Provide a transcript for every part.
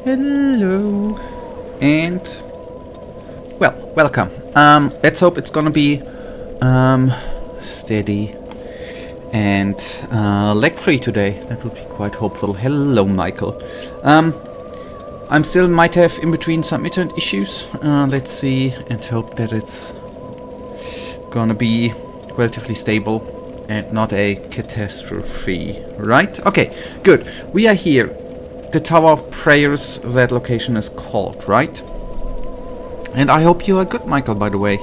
Hello. And well, welcome. Let's hope it's gonna be steady and lag free today. That would be quite hopeful. Hello, Michael. I'm still might have in between some internet issues. Let's see and hope that it's gonna be relatively stable and not a catastrophe. Right? Okay, good. We are here. The Tower of Prayers, that location is called, right? And I hope you are good, Michael, by the way.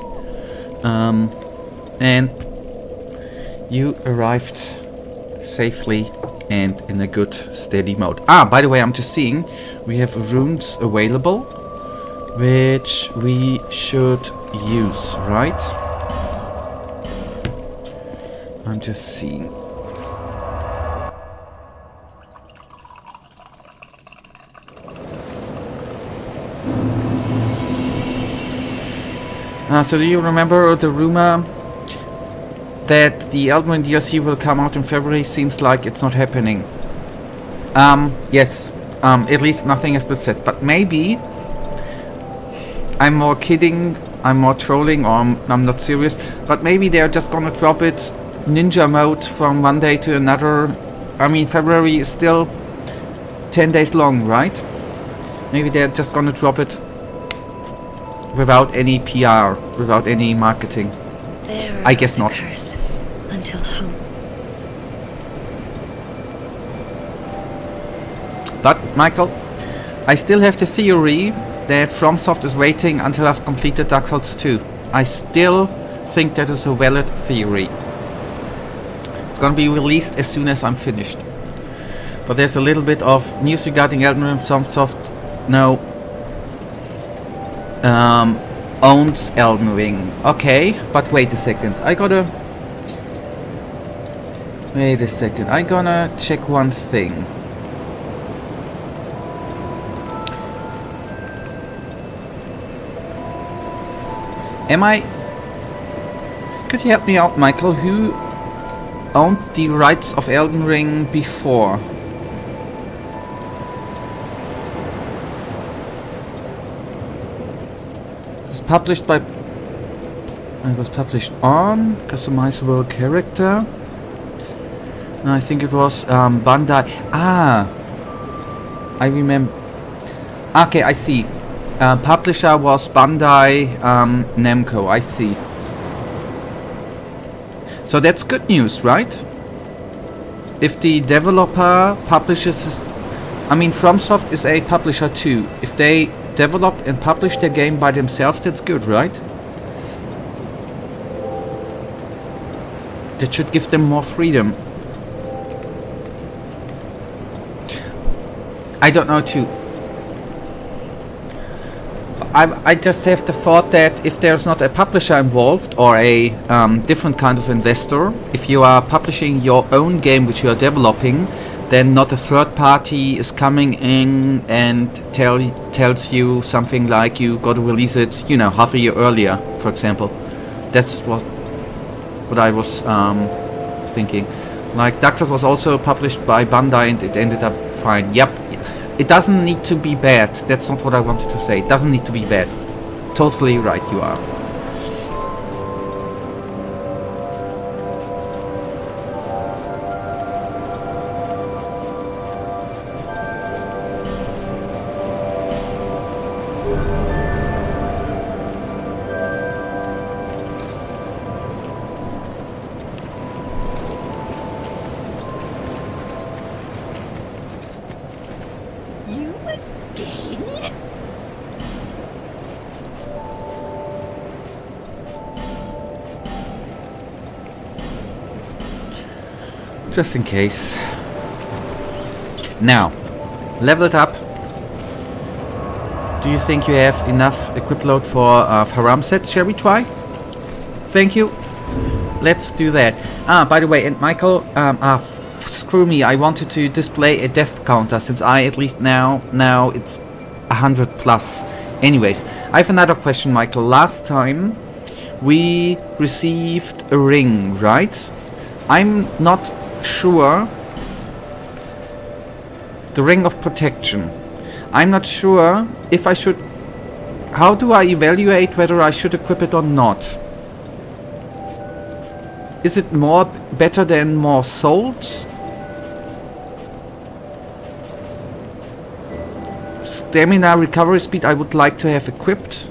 And you arrived safely and in a good, steady mode. Ah, by the way, I'm just seeing we have runes available, which we should use, right? I'm just seeing. So do you remember the rumor that the Elden Ring DLC will come out in February? Seems like it's not happening. Yes. At least nothing has been said. But maybe I'm more kidding, I'm more trolling, or I'm not serious. But maybe they're just gonna drop it ninja mode from one day to another. I mean, February is still 10 days long, right? Maybe they're just gonna drop it without any PR, without any marketing. I guess not. Until hope. But, Michael, I still have the theory that FromSoft is waiting until I've completed Dark Souls 2. I still think that is a valid theory. It's gonna be released as soon as I'm finished. But there's a little bit of news regarding Elden Ring. FromSoft owns Elden Ring. Okay, but wait a second. Wait a second. I'm gonna check one thing. Could you help me out, Michael? Who owned the rights of Elden Ring before? Published by... It was published on customizable character. And I think it was Bandai. Ah, I remember. Okay, I see. Publisher was Bandai Namco. I see. So that's good news, right? If the developer publishes... I mean, FromSoft is a publisher too. If they develop and publish their game by themselves, that's good, right? That should give them more freedom. I don't know too. I just have the thought that if there's not a publisher involved or a different kind of investor, if you are publishing your own game which you are developing, then not a third party is coming in and tells you something like you got to release it, you know, half a year earlier, for example. That's what I was thinking. Like, Dark Souls was also published by Bandai and it ended up fine. Yep. It doesn't need to be bad. That's not what I wanted to say. It doesn't need to be bad. Totally right you are. Just in case. Now, leveled up. Do you think you have enough equip load for Haram set? Shall we try? Thank you. Let's do that. Ah, by the way, and Michael, screw me. I wanted to display a death counter since I at least now it's 100 plus. Anyways, I have another question, Michael. Last time we received a ring, right? I'm not sure. The ring of protection. I'm not sure if I should... How do I evaluate whether I should equip it or not? Is it more better than more souls? Stamina recovery speed I would like to have equipped.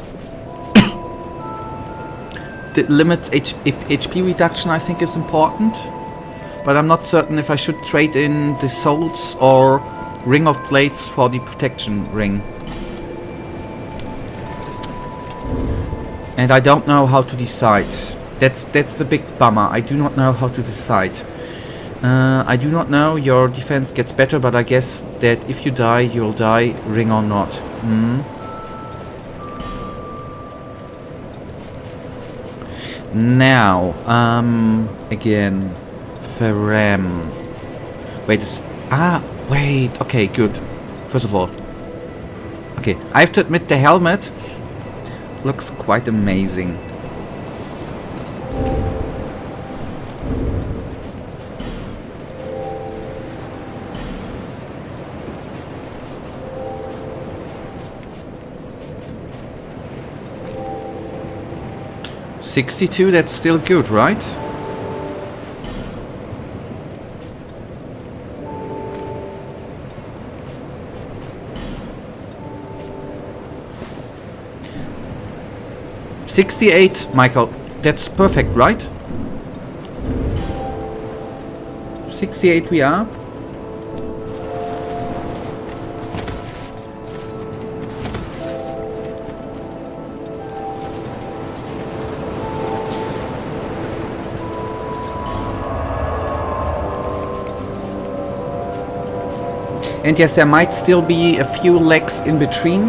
The limits HP reduction I think is important. But I'm not certain if I should trade in the souls or ring of plates for the protection ring. And I don't know how to decide. That's the big bummer. I do not know how to decide. I do not know. Your defense gets better, but I guess that if you die, you'll die, ring or not. Now, again, Faram. Wait, wait. Okay, good. First of all, okay, I have to admit the helmet looks quite amazing. $62, that's still good, right? $68, Michael. That's perfect, right? 68 we are. And yes, there might still be a few lags in between.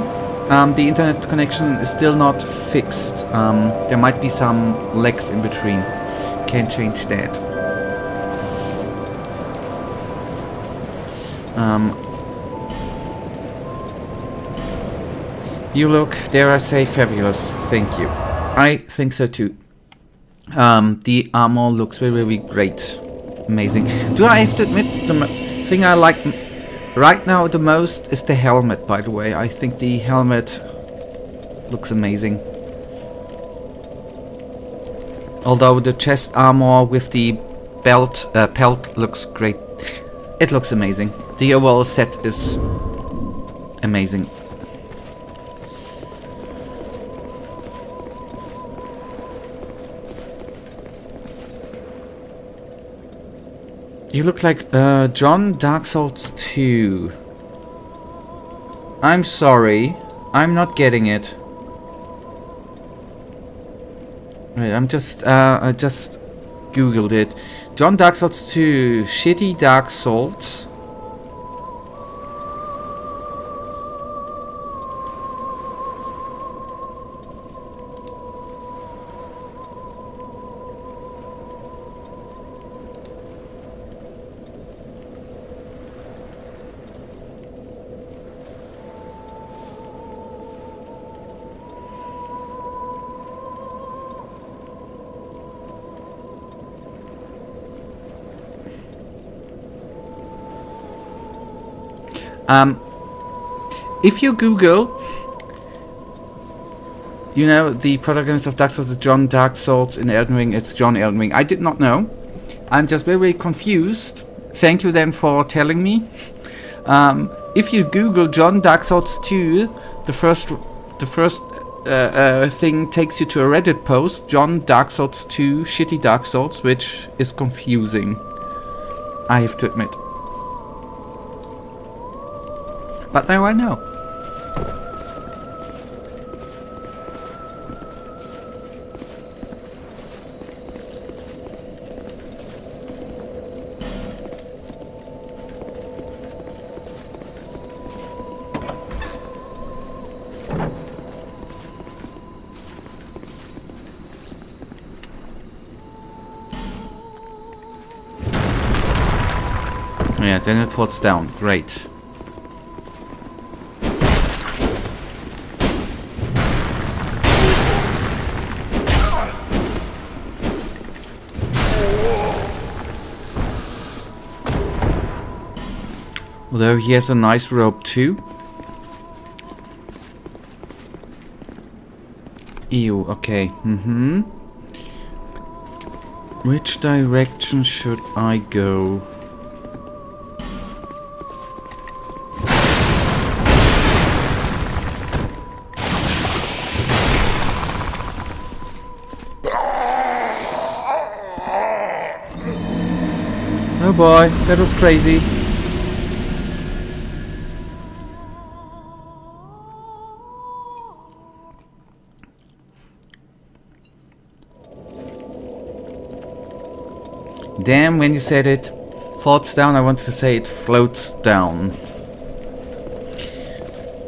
The internet connection is still not fixed. There might be some lags in between. Can't change that. You look, dare I say, fabulous. Thank you. I think so too. The armor looks very, very great. Amazing. Do I have to admit, the thing I like right now the most is the helmet, by the way. I think the helmet looks amazing. Although the chest armor with the pelt looks great. It looks amazing. The overall set is amazing. You look like John Dark Souls 2. I'm sorry. I'm not getting it. Wait, I just googled it. John Dark Souls 2. Shitty Dark Souls. If you Google, you know, the protagonist of Dark Souls is John Dark Souls, in Elden Ring it's John Elden Ring. I did not know. I'm just very, very confused. Thank you then for telling me. If you Google John Dark Souls 2, the first thing takes you to a Reddit post, John Dark Souls 2, Shitty Dark Souls, which is confusing, I have to admit. But now I know. Yeah, then it falls down. Great. Although he has a nice rope too. Ew, okay. Which direction should I go? Oh boy, that was crazy. Damn, when you said it floats down, I want to say it floats down.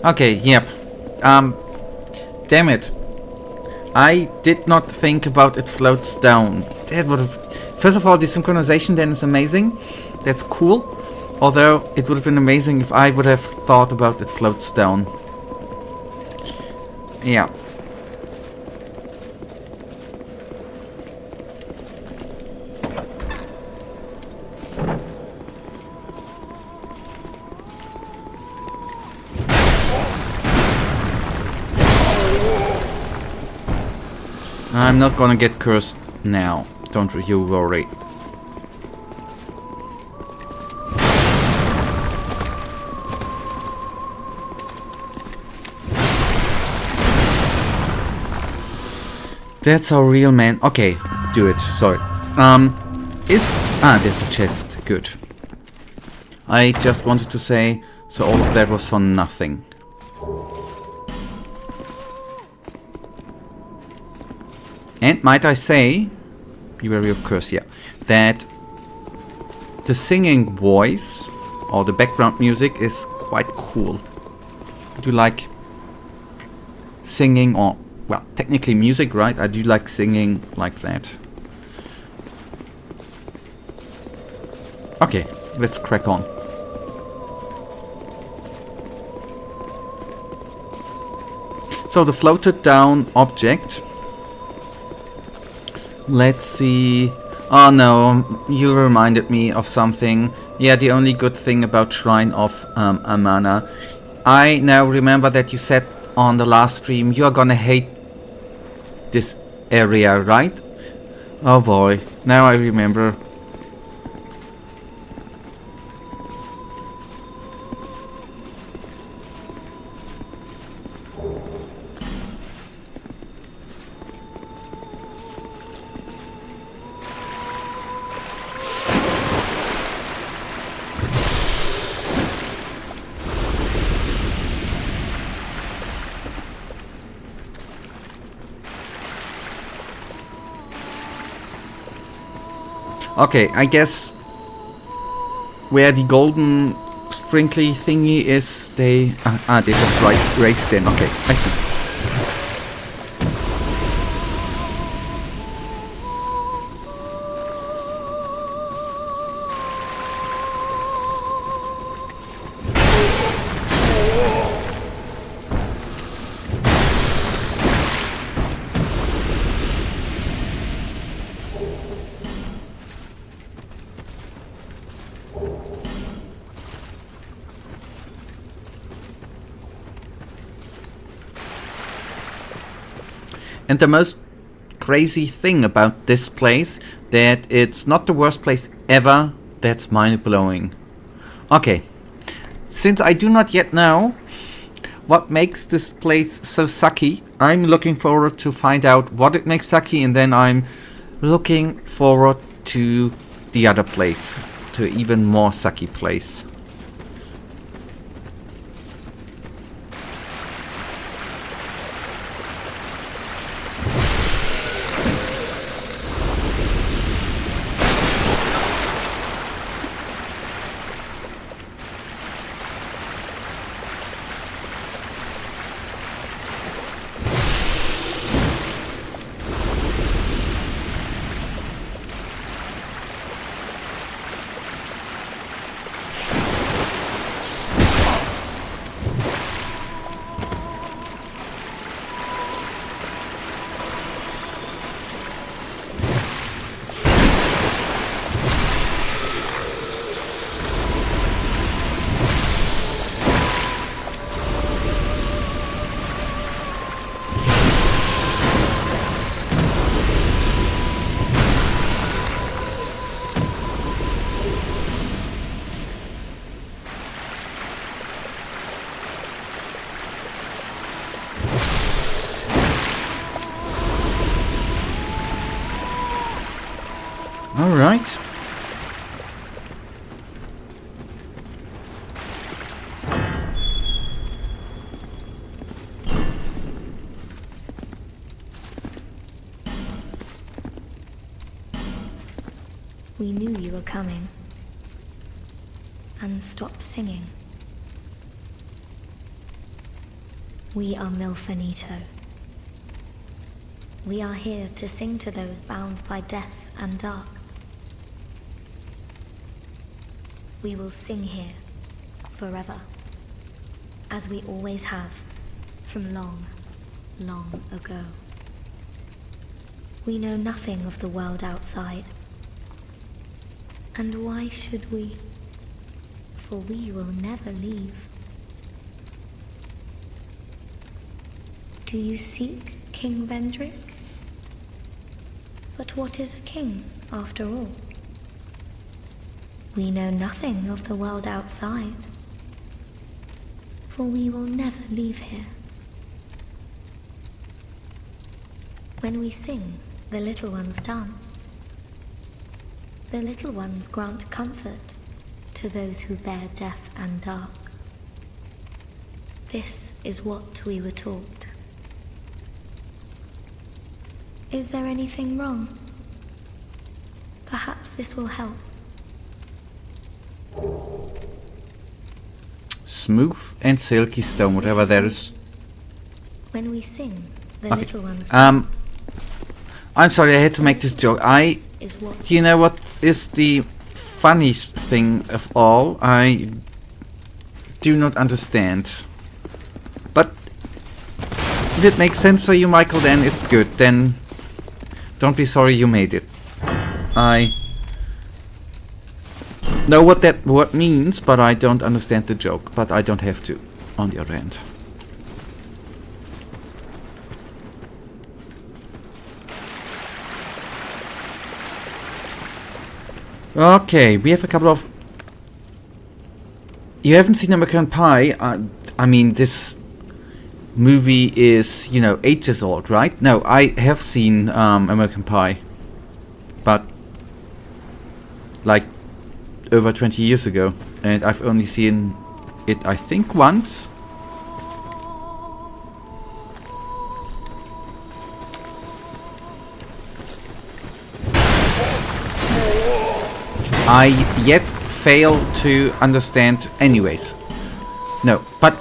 Okay, yep. Damn it. I did not think about it floats down. That would have... First of all, the synchronization then is amazing. That's cool. Although, it would have been amazing if I would have thought about it floats down. Yeah. I'm not gonna get cursed now. Don't you worry. That's our real man. Okay, do it. Sorry. There's the chest. Good. I just wanted to say, so all of that was for nothing. And might I say, be wary of curse, yeah, that the singing voice or the background music is quite cool. I do like singing, or, well, technically music, right? I do like singing like that. Okay, let's crack on. So the floated down object. Let's see. Oh no, you reminded me of something. Yeah, the only good thing about Shrine of Amana. I now remember that you said on the last stream you are gonna hate this area, right? Oh boy, now I remember. Okay, I guess where the golden sprinkly thingy is, they just raced in. Okay, I see. And the most crazy thing about this place, that it's not the worst place ever, that's mind-blowing. Okay, since I do not yet know what makes this place so sucky, I'm looking forward to find out what it makes sucky, and then I'm looking forward to the other place, to even more sucky place. We knew you were coming. And stopped singing. We are Milfanito. We are here to sing to those bound by death and dark. We will sing here forever, as we always have, from long, long ago. We know nothing of the world outside. And why should we? For we will never leave. Do you seek King Vendrick? But what is a king, after all? We know nothing of the world outside, for we will never leave here. When we sing, the little ones dance. The little ones grant comfort to those who bear death and dark. This is what we were taught. Is there anything wrong? Perhaps this will help. Smooth and silky stone, whatever that is. When we sing, the Okay. little ones I'm sorry, I had to make this joke. is what You know what is the funniest thing of all? I do not understand. But if it makes sense for you, Michael, then it's good. Then don't be sorry you made it. I know what that word means, but I don't understand the joke. But I don't have to, on the other hand. Okay, we have a couple of... You haven't seen American Pie? I mean, this movie is, you know, ages old, right? No, I have seen American Pie. But, like, over 20 years ago. And I've only seen it, I think, once. I yet fail to understand anyways. No, but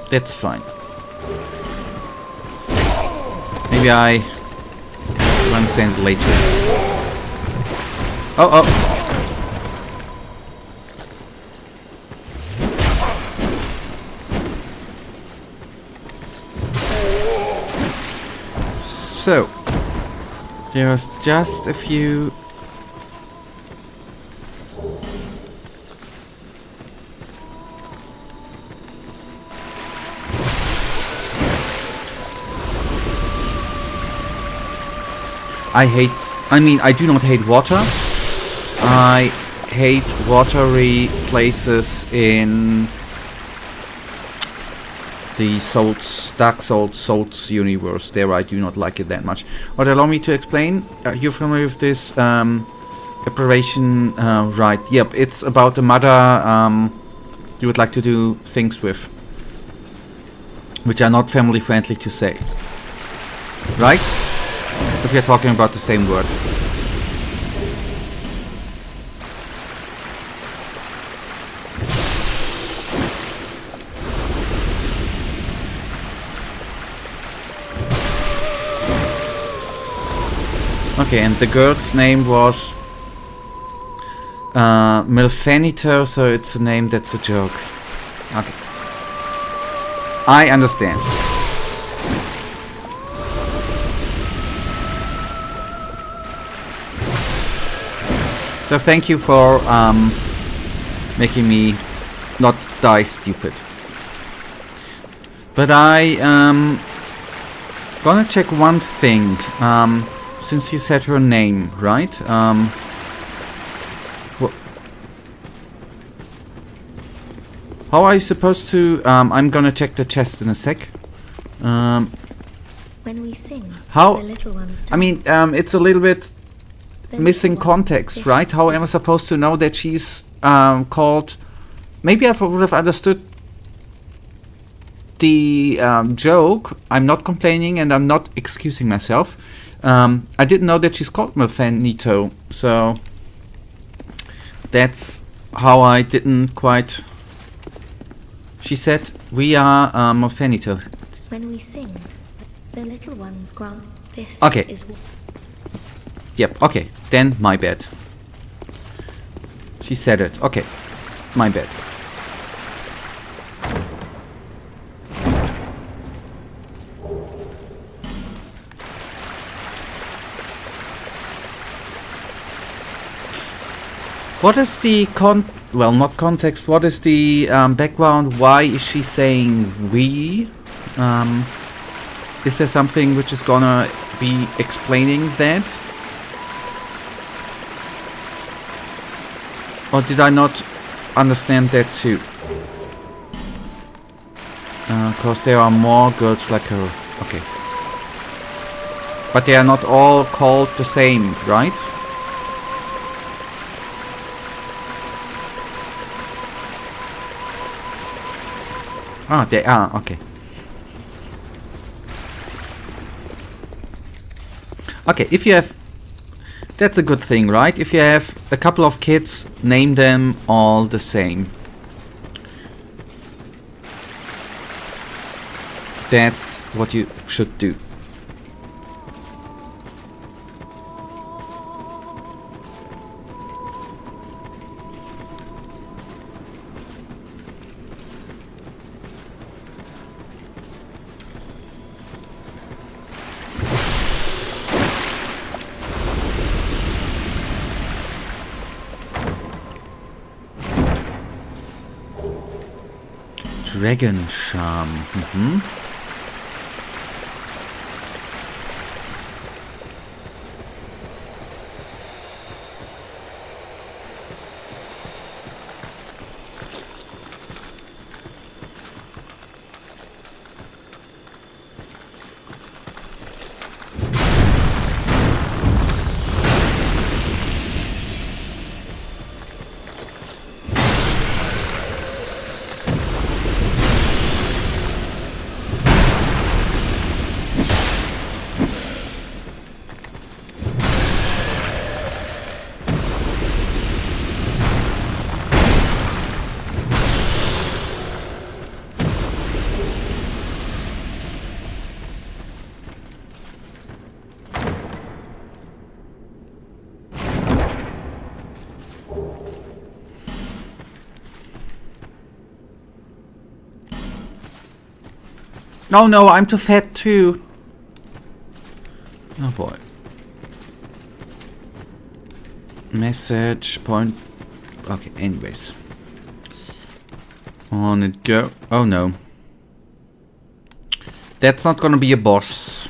that's fine. Maybe I will understand later. Oh. So, there's just a few... I do not hate water. I hate watery places in the Dark Souls universe. There I do not like it that much. But allow me to explain. You're familiar with this operation, right? Yep, it's about a mother you would like to do things with, which are not family friendly to say. Right? If we are talking about the same word. Okay, and the girl's name was Milfanito, so it's a name that's a joke. Okay. I understand. So thank you for making me not die stupid. But I gonna check one thing. Since you said her name, right? How are you supposed to? I'm gonna check the chest in a sec. when we sing, How? the little ones I mean, it's a little bit the missing little ones context, kiss. right? How am I supposed to know that she's called? Maybe I would have understood the joke. I'm not complaining and I'm not excusing myself. I didn't know that she's called Milfanito, so That's how I didn't quite... She said, we are finito. When we sing, the little ones grant this Okay. is Yep, okay. Then my bad. She said it. Okay. My bad. What is the well, not context, what is the background? Why is she saying we? Is there something which is gonna be explaining that? Or did I not understand that too? Because there are more girls like her. Okay. But they are not all called the same, right? Ah, they are, okay. Okay, if you have... That's a good thing, right? If you have a couple of kids, name them all the same. That's what you should do. Dragon charm. Oh no, I'm too fat too. Oh boy. Message point. Okay, anyways. On it go. Oh no. That's not gonna be a boss.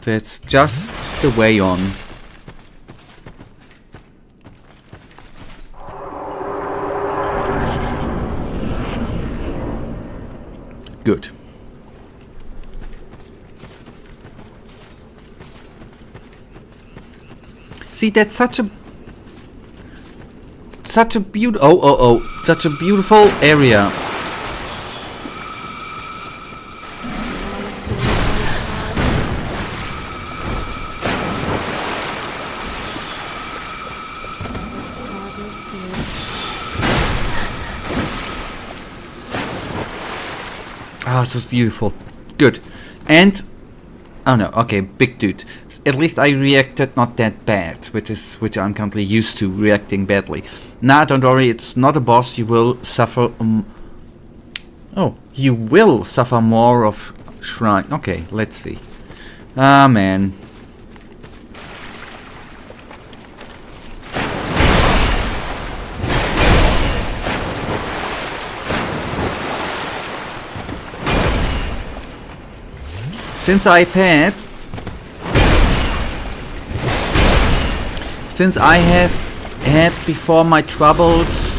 That's just the way on. Good. See, that's such a beautiful such a beautiful area. Oh, it's just beautiful. Good. And oh no, okay, big dude. At least I reacted not that bad, which I'm currently used to reacting badly. Nah, don't worry, it's not a boss. You will suffer. You will suffer more of shrine. Okay, let's see. Ah, man. Since I have had before my troubles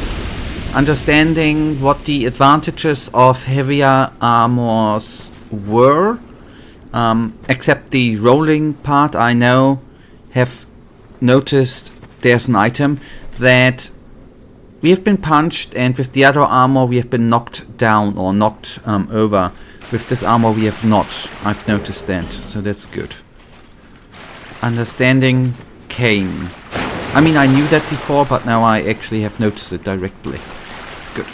understanding what the advantages of heavier armors were, except the rolling part, I now have noticed there's an item that we have been punched, and with the other armor we have been knocked down or knocked over. With this armor we have not. I've noticed that, so that's good. Understanding came. I mean, I knew that before, but now I actually have noticed it directly. It's good.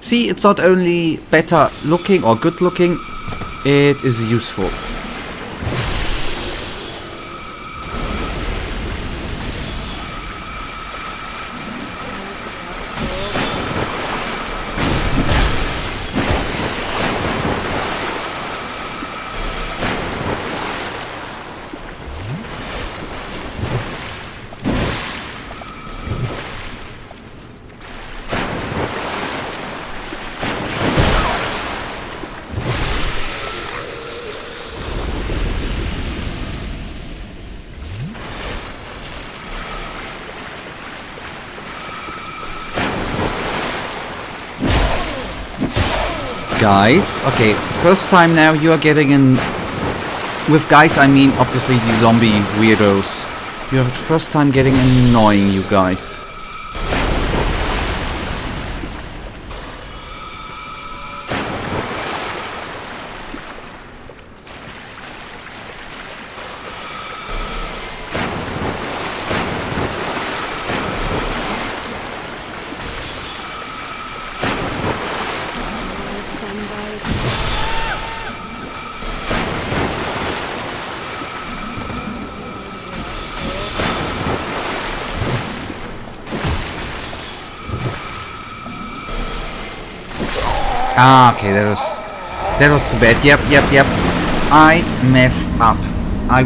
See, it's not only better looking or good looking, it is useful. Guys, okay, first time now you are getting in. With guys I mean obviously the zombie weirdos. You're first time getting annoying, you guys. Ah, okay, that was too bad. Yep. I messed up. I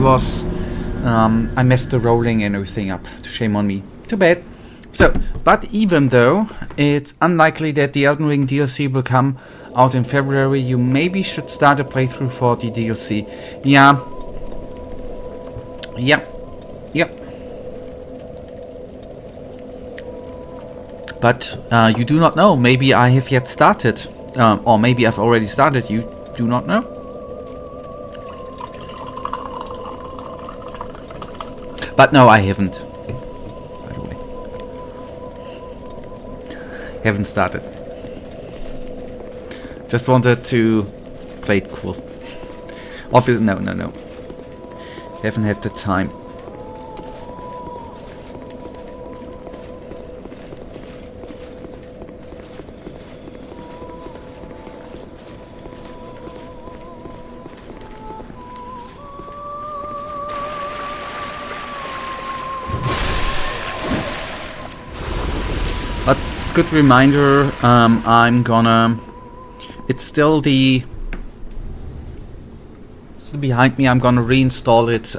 messed the rolling and everything up. Shame on me. Too bad. So, but even though it's unlikely that the Elden Ring DLC will come out in February, you maybe should start a playthrough for the DLC. Yeah. Yep. But you do not know. Maybe I have yet started. Or maybe I've already started. You do not know. But no, I haven't. By the way. Haven't started. Just wanted to play it cool. Obviously, no. Haven't had the time. But good reminder, I'm gonna... It's still the... Still behind me, I'm gonna reinstall it.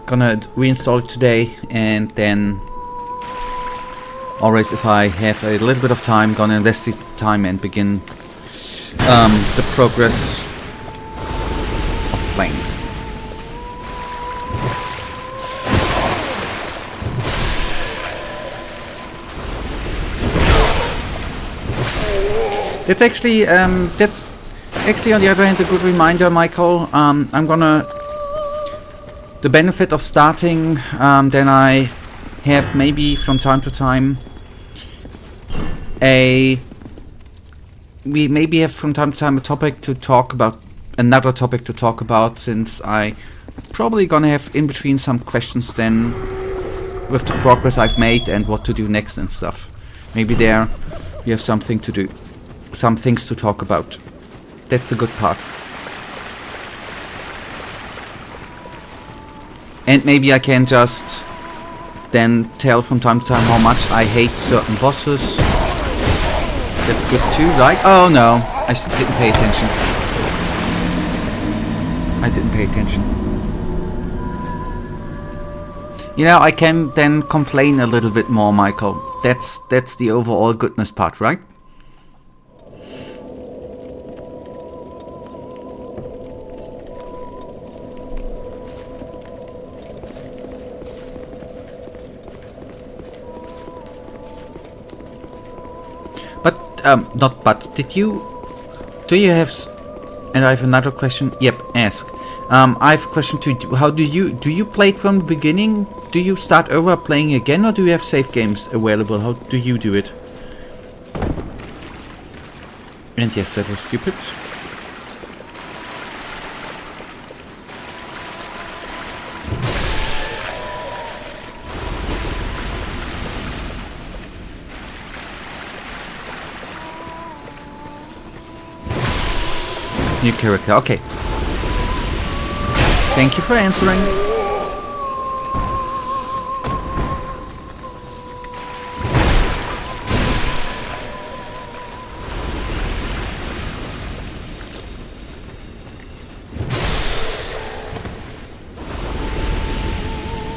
Gonna reinstall it today, and then... Always, if I have a little bit of time, gonna invest the time and begin the progress of playing. That's actually on the other hand a good reminder, Michael. I'm gonna... The benefit of starting, then I have maybe from time to time we maybe have from time to time a topic to talk about, another topic to talk about, since I probably gonna have in between some questions then with the progress I've made and what to do next and stuff. Maybe there we have something to do. Some things to talk about. That's a good part. And maybe I can just then tell from time to time how much I hate certain bosses. That's good too, right? Oh no, I didn't pay attention. I didn't pay attention. You know, I can then complain a little bit more, Michael. That's the overall goodness part, right? Do you have, and I have another question, yep, ask. I have a question to you. How do you play it from the beginning? Do you start over playing again, or do you have save games available? How do you do it? And yes, that was stupid. New character, okay. Thank you for answering.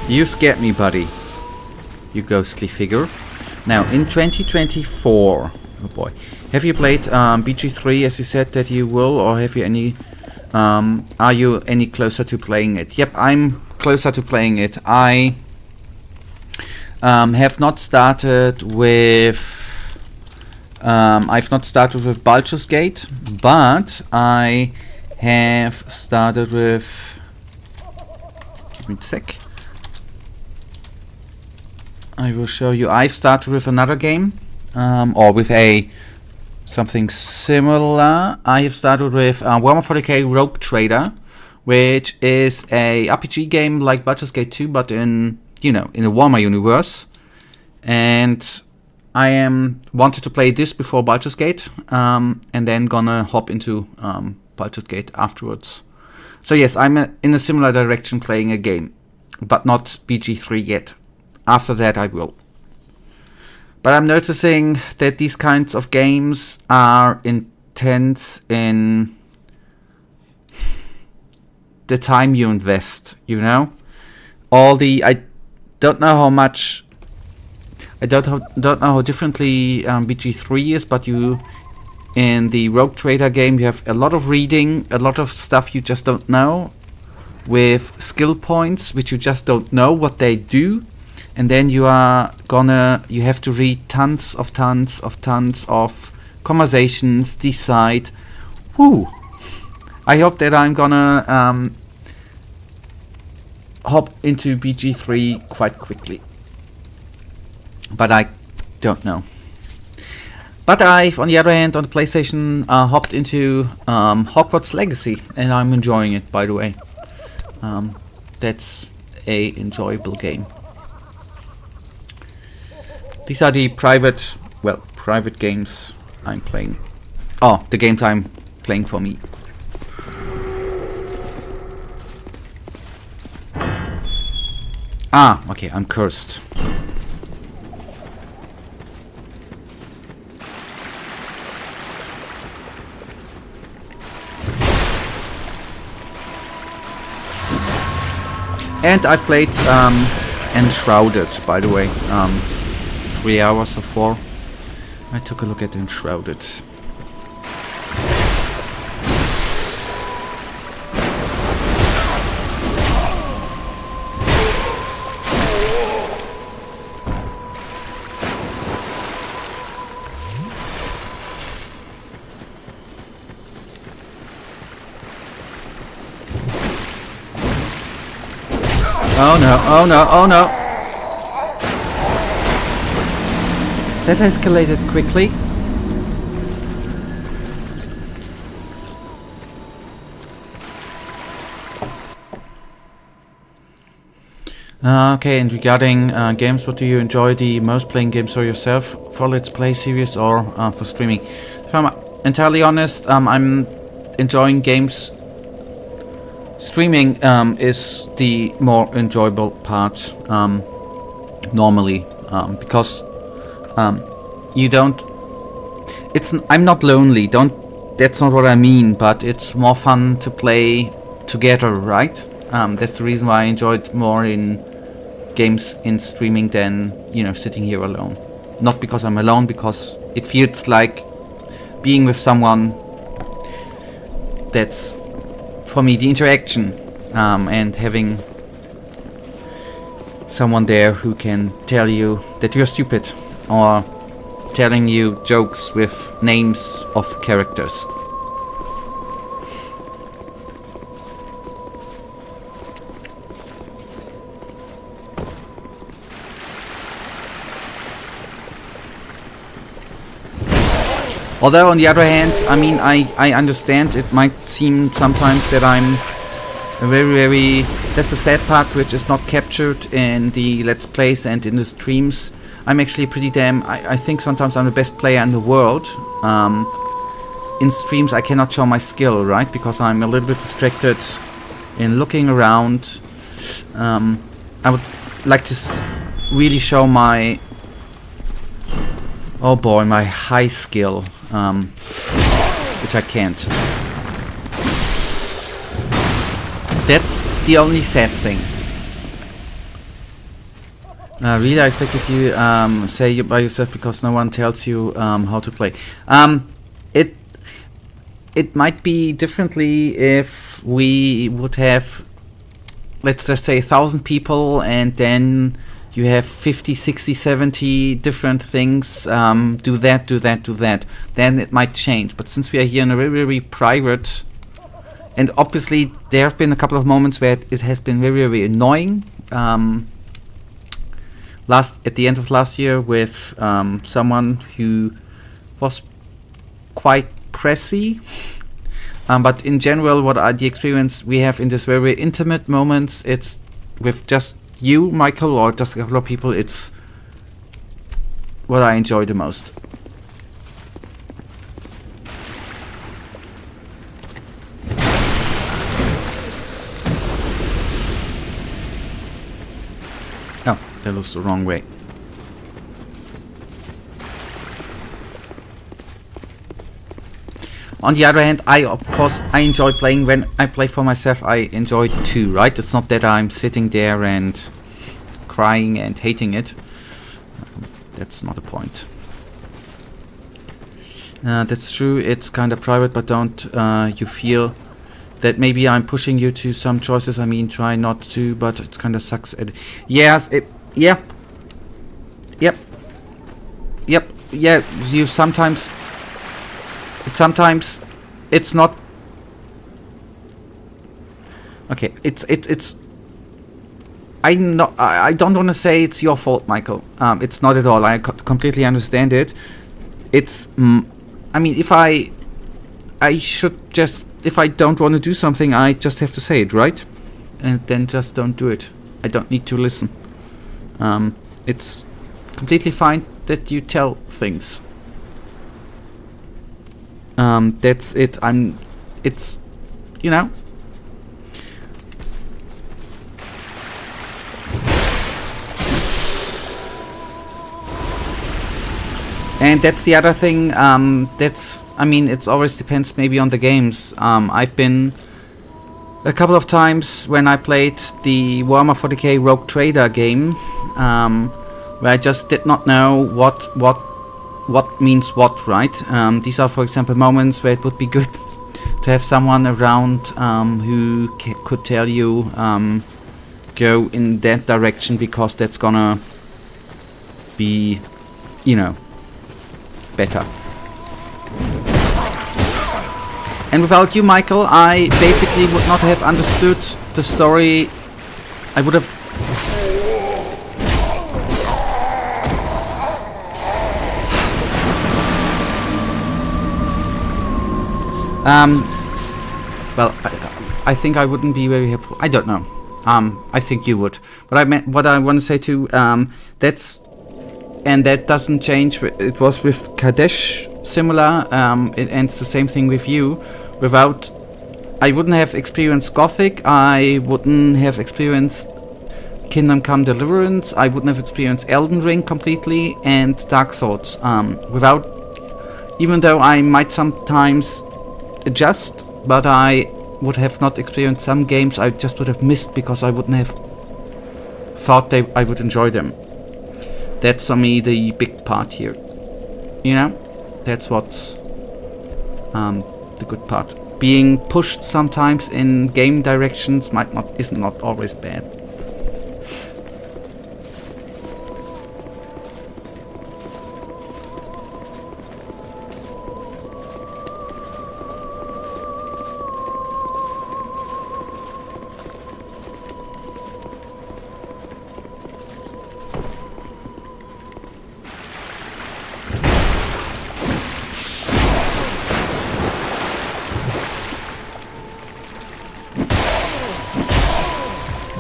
You scared me, buddy. You ghostly figure. Now, in 2024, oh boy, have you played BG3 as you said that you will, or have you any? Are you any closer to playing it? Yep, I'm closer to playing it. I have not started with. I've not started with Baldur's Gate, but I have started with. Give me a sec. I will show you. I've started with another game, or with something similar. I have started with Warhammer 40k Rogue Trader, which is a RPG game like Baldur's Gate 2, but in a Warhammer universe. And I wanted to play this before Baldur's Gate, and then gonna hop into Baldur's Gate afterwards. So yes, I'm in a similar direction playing a game, but not BG3 yet. After that I will. But I'm noticing that these kinds of games are intense in the time you invest, I don't know how much, I don't know how differently BG3 is, but in the Rogue Trader game you have a lot of reading, a lot of stuff you just don't know, with skill points which you just don't know what they do. And then you have to read tons of conversations, decide. I hope that I'm gonna hop into BG3 quite quickly. But I don't know. But I've, on the other hand, on the PlayStation, hopped into Hogwarts Legacy, and I'm enjoying it, by the way. That's a enjoyable game. These are the private games I'm playing. Oh, the games I'm playing for me. Ah, okay, I'm cursed. And I've played Enshrouded, by the way. 3 hours or 4. I took a look at Enshrouded. Oh no, oh no, oh no! That escalated quickly. Okay, and regarding games, what do you enjoy the most, playing games for yourself, for Let's Play series, or for streaming? If I'm entirely honest, I'm enjoying games. Streaming is the more enjoyable part, normally, because you don't. I'm not lonely. That's not what I mean. But it's more fun to play together, right? That's the reason why I enjoyed more in games in streaming than sitting here alone. Not because I'm alone, because it feels like being with someone. That's for me the interaction, and having someone there who can tell you that you're stupid, or telling you jokes with names of characters. Although on the other hand, I mean, I understand it might seem sometimes that I'm very, that's the sad part which is not captured in the Let's Plays and in the streams. I'm actually pretty damn, I think sometimes I'm the best player in the world. In streams I cannot show my skill, right? Because I'm a little bit distracted in looking around. I would like to really show my, oh boy, my high skill, which I can't. That's the only sad thing. Really, I expected you say you by yourself because no one tells you how to play. It might be differently if we would have, let's just say, 1,000 people, and then you have 50, 60, 70 different things. Do that, do that, do that. Then it might change. But since we are here in a very, very private. And obviously, there have been a couple of moments where it has been very, very annoying. At the end of last year, with someone who was quite pressy. But in general, what are the experience we have in this very, very intimate moments? It's with just you, Michael, or just a couple of people. It's what I enjoy the most. Oh, that was the wrong way. On the other hand, of course, I enjoy playing. When I play for myself, I enjoy it too, right? It's not that I'm sitting there and crying and hating it. That's not the point. That's true, it's kind of private, but don't you feel that maybe I'm pushing you to some choices? I mean, try not to, but it kind of sucks. Yes, yeah. Yep. Yeah, you sometimes... Sometimes it's not... Okay, it's... I don't want to say it's your fault, Michael. It's not at all. I completely understand it. It's... I mean, if I should just... If I don't want to do something, I just have to say it, right? And then just don't do it. I don't need to listen. It's completely fine that you tell things. That's it. It's, you know. And that's the other thing. I mean, it always depends maybe on the games. I've been a couple of times when I played the Warhammer 40k Rogue Trader game, where I just did not know what means what, right? These are, for example, moments where it would be good to have someone around who could tell you go in that direction, because that's gonna be, you know, better. And without you, Michael, I basically would not have understood the story. I would have... well, I think I wouldn't be very helpful. I don't know. I think you would. But I meant, what I want to say too, that's... And that doesn't change. It was with Kadesh similar, and it's the same thing with you. Without... I wouldn't have experienced Gothic, I wouldn't have experienced Kingdom Come Deliverance, I wouldn't have experienced Elden Ring completely, and Dark Souls. Without... Even though I might sometimes adjust, but I would have not experienced some games I just would have missed because I wouldn't have thought I would enjoy them. That's for me the big part here. You know? That's what's the good part. Being pushed sometimes in game directions is not always bad.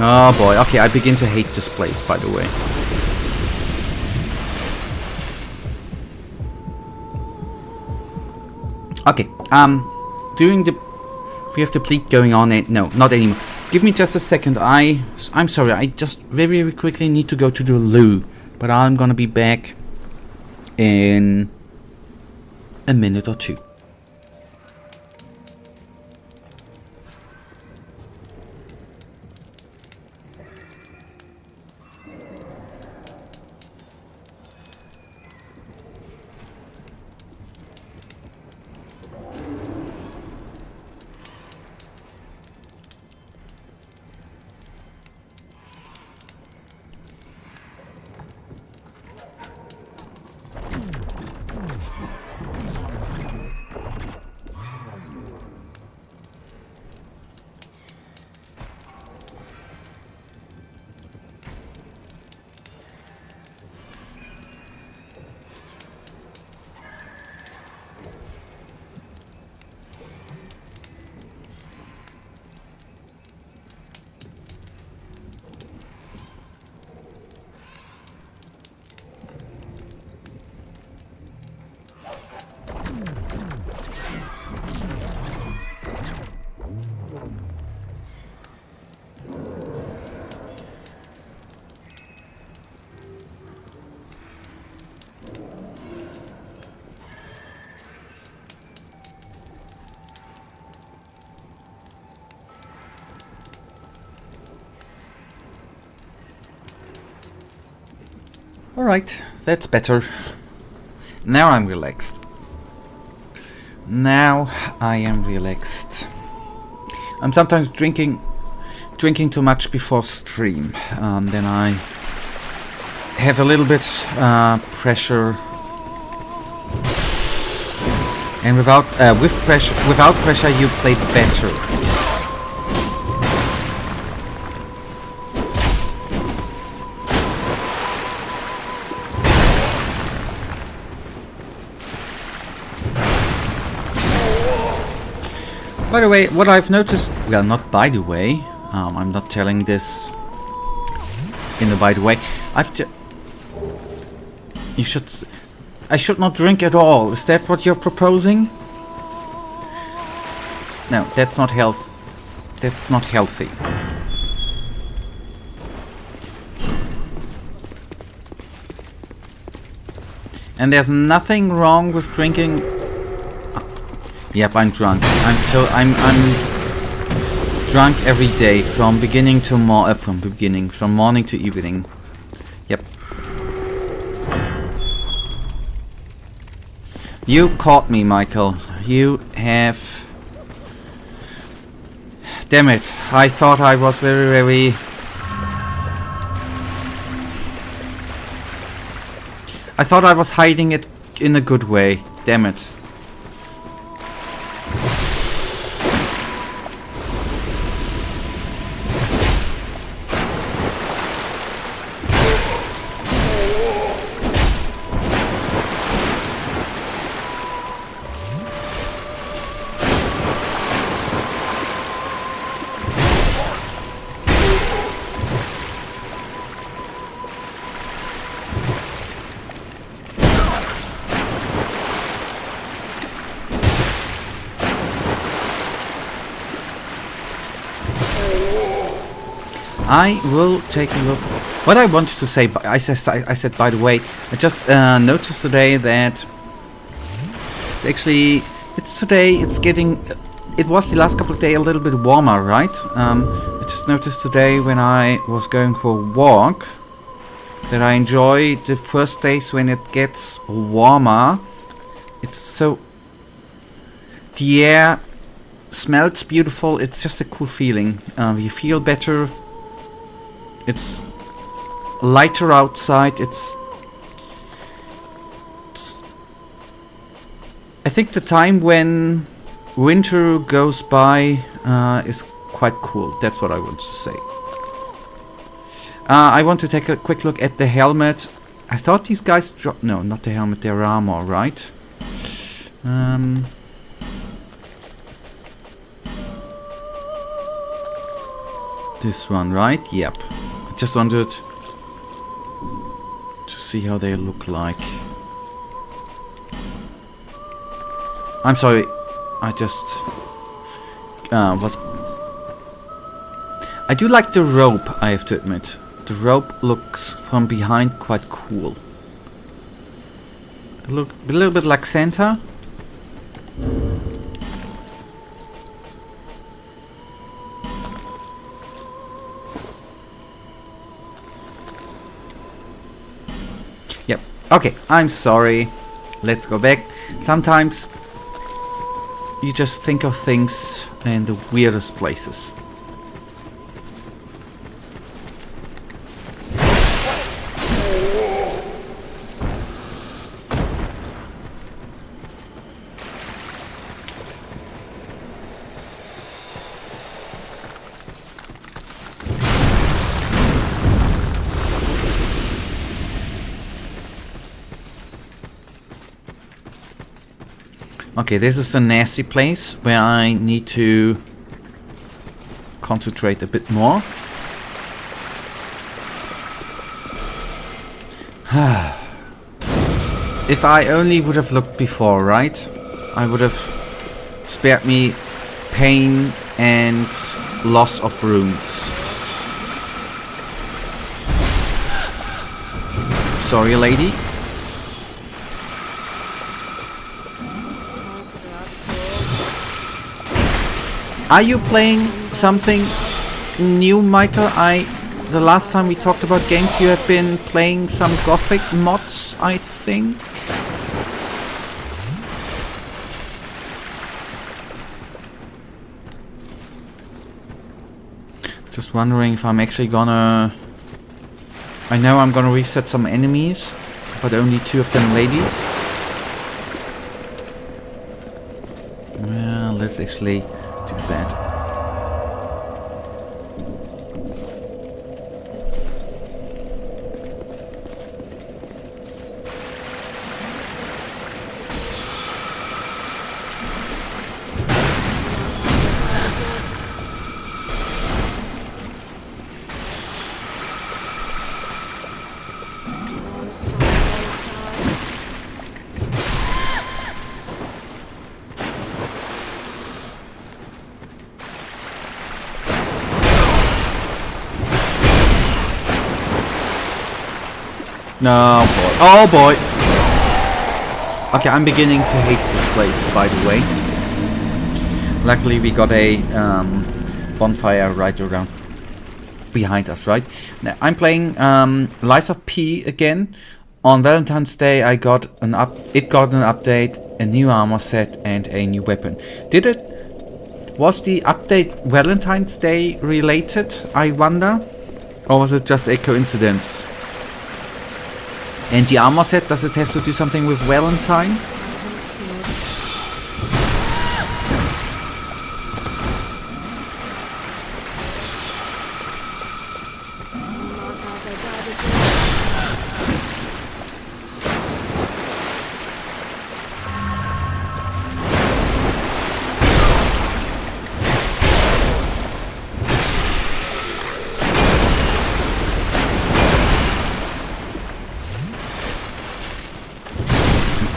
Oh boy, okay, I begin to hate this place, by the way. Okay, doing the... We have the pleat going on, no, not anymore. Give me just a second, I'm sorry, I just very, very quickly need to go to the loo. But I'm gonna be back in a minute or two. Alright, that's better. Now I'm relaxed. Now I am relaxed. I'm sometimes drinking too much before stream. Then I have a little bit pressure, and without pressure you play better. By the way, what I've noticed, well, not by the way, I'm not telling this in the by the way, I should not drink at all. Is that what you're proposing? No, that's not healthy. And there's nothing wrong with drinking. Yep, I'm drunk. I'm drunk every day from beginning to from morning to evening. Yep. You caught me, Michael. You have. Damn it! I thought I was very, very. I thought I was hiding it in a good way. Damn it. I will take a look. What I wanted to say, I said by the way, I just noticed today that it was the last couple of days a little bit warmer, right? I just noticed today when I was going for a walk that I enjoy the first days when it gets warmer. It's so... the air smells beautiful, it's just a cool feeling. You feel better. It's lighter outside. It's I think the time when winter goes by is quite cool. That's what I want to say. I want to take a quick look at the helmet. I thought these guys dropped... No, not the helmet, their armor, right? This one, right? Yep. I just wanted to see how they look like. I'm sorry. I just was. I do like the rope, I have to admit. The rope looks from behind quite cool. Look a little bit like Santa. Yep. Okay, I'm sorry. Let's go back. Sometimes you just think of things in the weirdest places. Okay, this is a nasty place where I need to concentrate a bit more. If I only would have looked before, right? I would have spared me pain and loss of runes. Sorry, lady. Are you playing something new, Michael? The last time we talked about games, you have been playing some Gothic mods, I think. Just wondering if I'm actually gonna... I know I'm gonna reset some enemies, but only 2 of them ladies. Well, let's actually do that. Oh boy. Oh boy. Okay, I'm beginning to hate this place, by the way. Luckily we got a bonfire right around behind us, right? Now, I'm playing Lies of P again. On Valentine's Day I got it got an update, a new armor set and a new weapon. Was the update Valentine's Day related, I wonder? Or was it just a coincidence? And the armor set, does it have to do something with Valentine?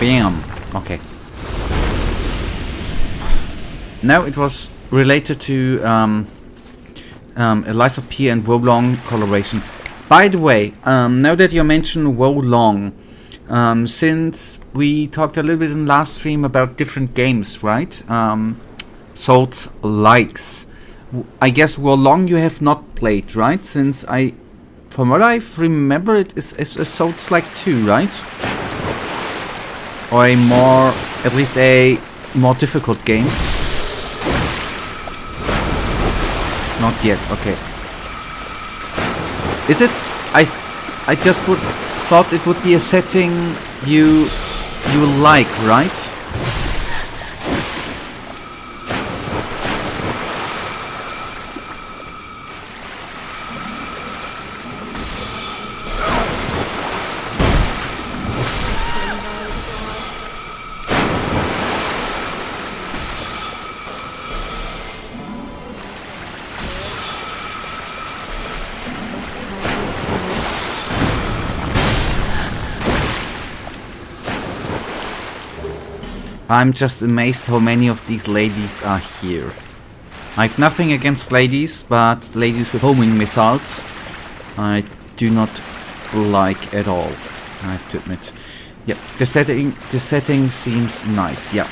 Bam. Okay. Now it was related to Lies of P and Wolong collaboration. By the way, now that you mention Wolong, since we talked a little bit in last stream about different games, right? Souls likes. I guess Wolong you have not played, right? Since from what I remember, it is a Souls like 2, right? Or at least a more difficult game. Not yet, okay. Is it? I just thought it would be a setting you like, right? I'm just amazed how many of these ladies are here. I have nothing against ladies, but ladies with homing missiles I do not like at all, I have to admit. Yep, the setting seems nice, yeah.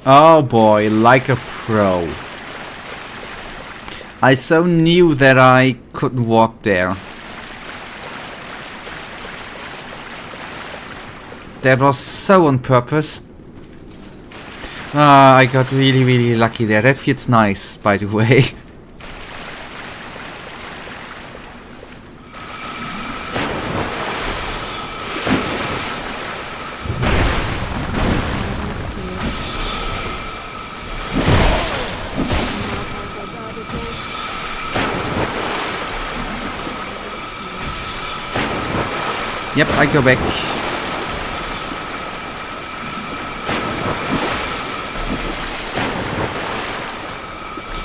Oh boy, like a pro. I so knew that I couldn't walk there. That was so on purpose. I got really lucky there. That feels nice, by the way. Yep, I go back.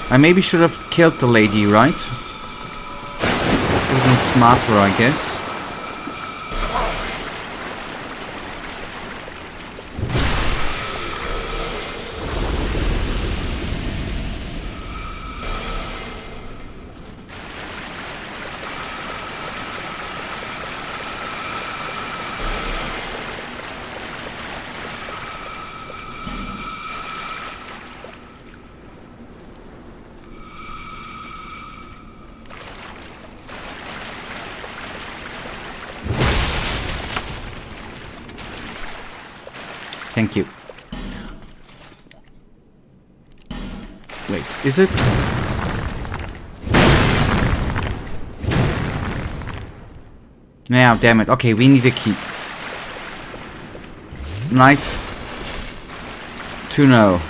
I maybe should have killed the lady, right? Would have been smarter, I guess. Thank you. Wait, is it? Yeah, damn it. Okay, we need a key. Nice to know.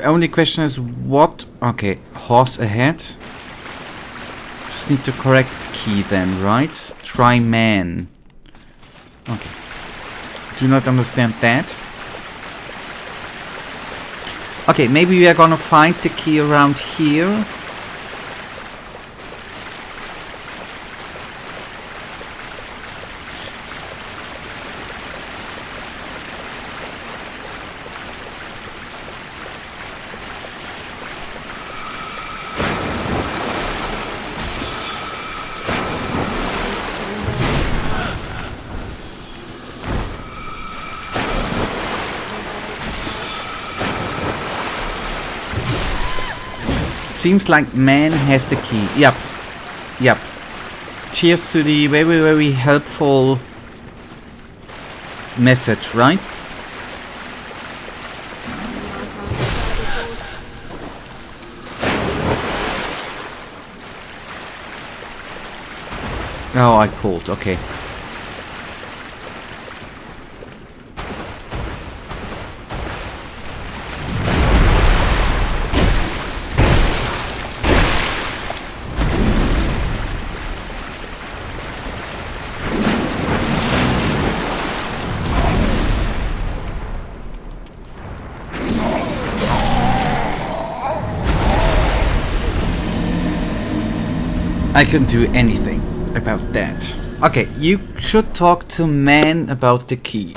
Only question is what? Okay, horse ahead. Just need the correct key then, right? Try man. Okay. Do not understand that. Okay, maybe we are gonna find the key around here. Seems like man has the key. Yep. Yep. Cheers to the very helpful message, right? Oh, I pulled. Okay. I couldn't do anything about that. Okay, you should talk to man about the key.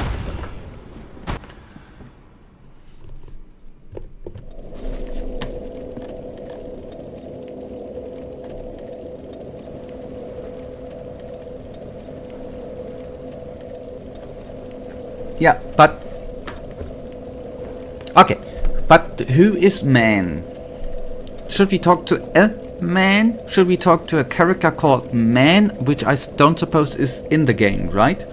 Yeah, but... Okay, but who is man? Should we talk to a man? Should we talk to a character called man, which I don't suppose is in the game, right?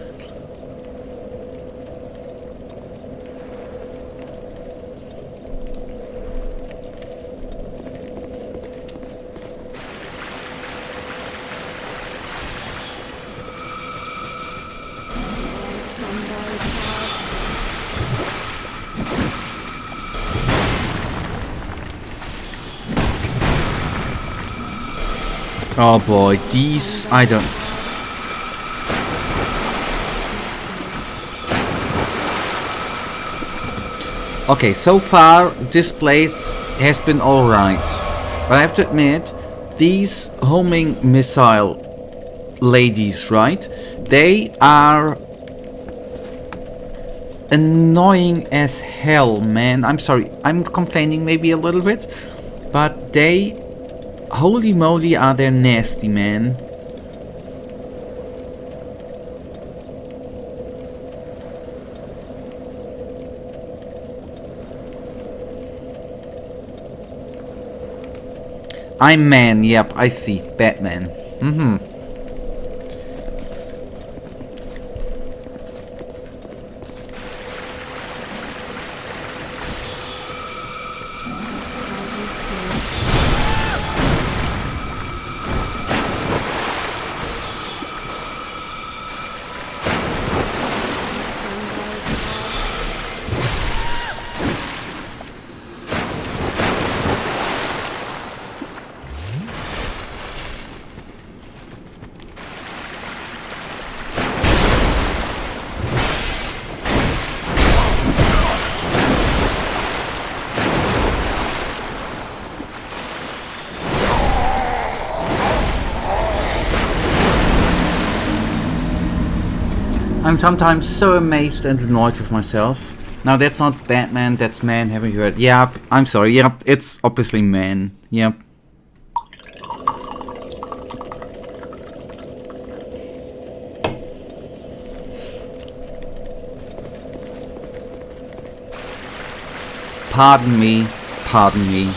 Oh boy, these I don't... Okay, so far this place has been alright. But I have to admit, these homing missile ladies, right? They are annoying as hell, man. I'm sorry, I'm complaining maybe a little bit, but they, holy moly, are they nasty, man. I'm man, yep, I see. Batman. Mm-hmm. I'm sometimes so amazed and annoyed with myself. Now that's not Batman, that's man, haven't you heard? Yep, I'm sorry, yep, it's obviously man, yep. Pardon me, pardon me.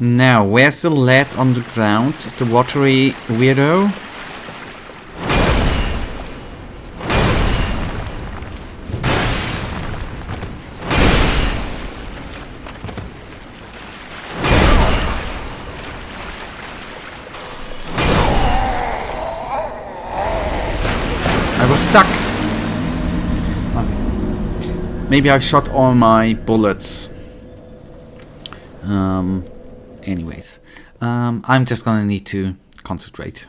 Now, where's the lad on the ground? The watery weirdo? I was stuck. Maybe I shot all my bullets. Anyways, I'm just gonna need to concentrate.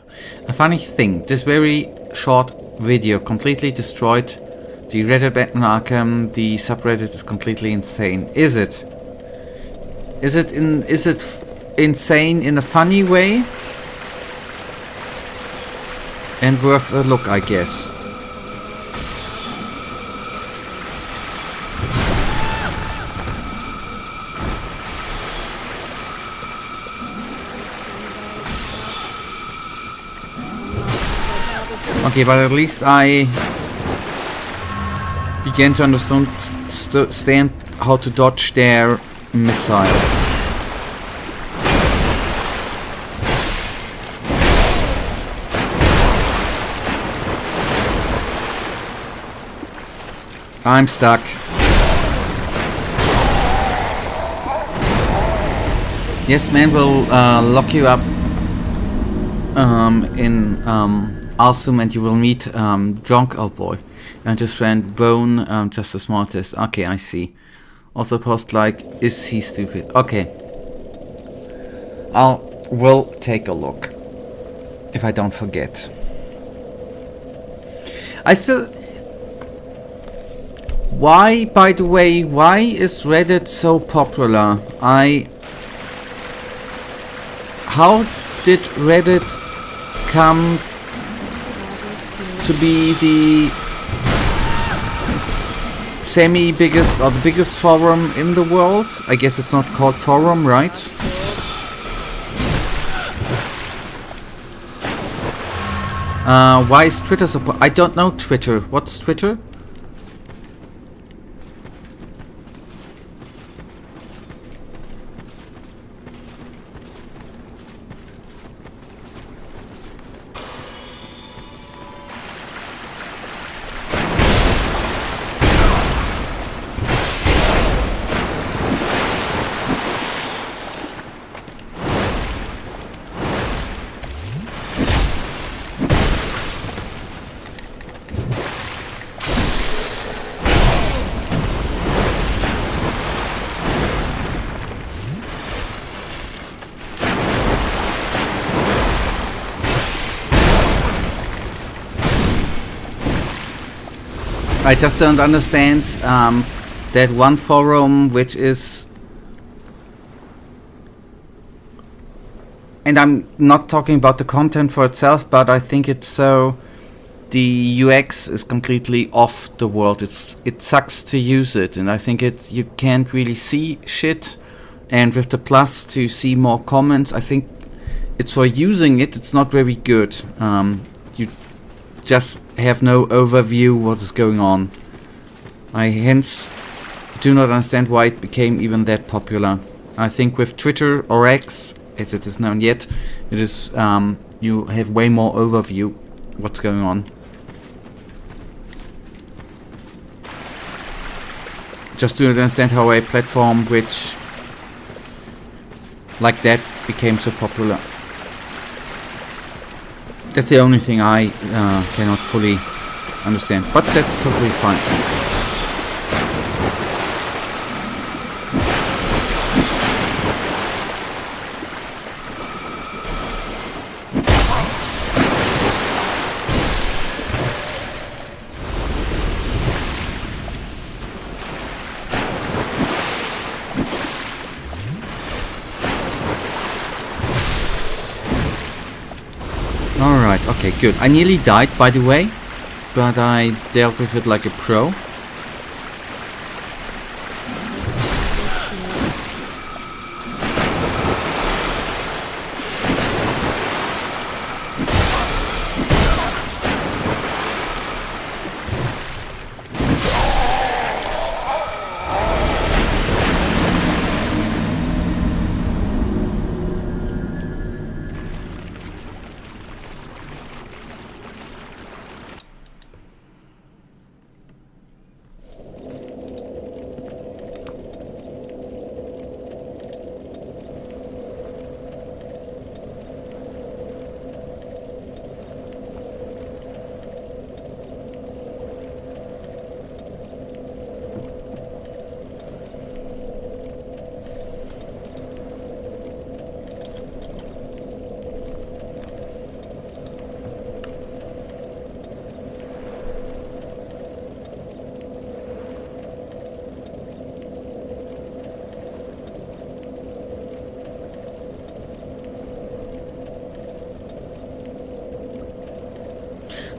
A funny thing, this very short video completely destroyed the Reddit Batman Arkham. The subreddit is completely insane. Is it? Is it insane in a funny way? And worth a look, I guess. Okay, but at least I began to understand how to dodge their missile. I'm stuck. Yes, man will lock you up in Alsum, and you will meet Drunk Old Boy and his friend Bone, just the smartest. Okay, I see. Also post like, is he stupid? Okay. Will take a look. If I don't forget. I still... Why, by the way, why is Reddit so popular? How did Reddit come to be the semi-biggest or the biggest forum in the world? I guess it's not called forum, right? Why is Twitter so I don't know Twitter. What's Twitter? I just don't understand that one forum which is... And I'm not talking about the content for itself, but I think it's so... The UX is completely off the world. It sucks to use it, and I think you can't really see shit. And with the plus to see more comments, I think it's for using it. It's not very good. You just have no overview what is going on. I hence do not understand why it became even that popular. I think with Twitter or X, as it is known yet, it is you have way more overview what's going on. Just to understand how a platform which like that became so popular. That's the only thing I cannot fully understand, but that's totally fine. Alright, okay, good. I nearly died, by the way, but I dealt with it like a pro.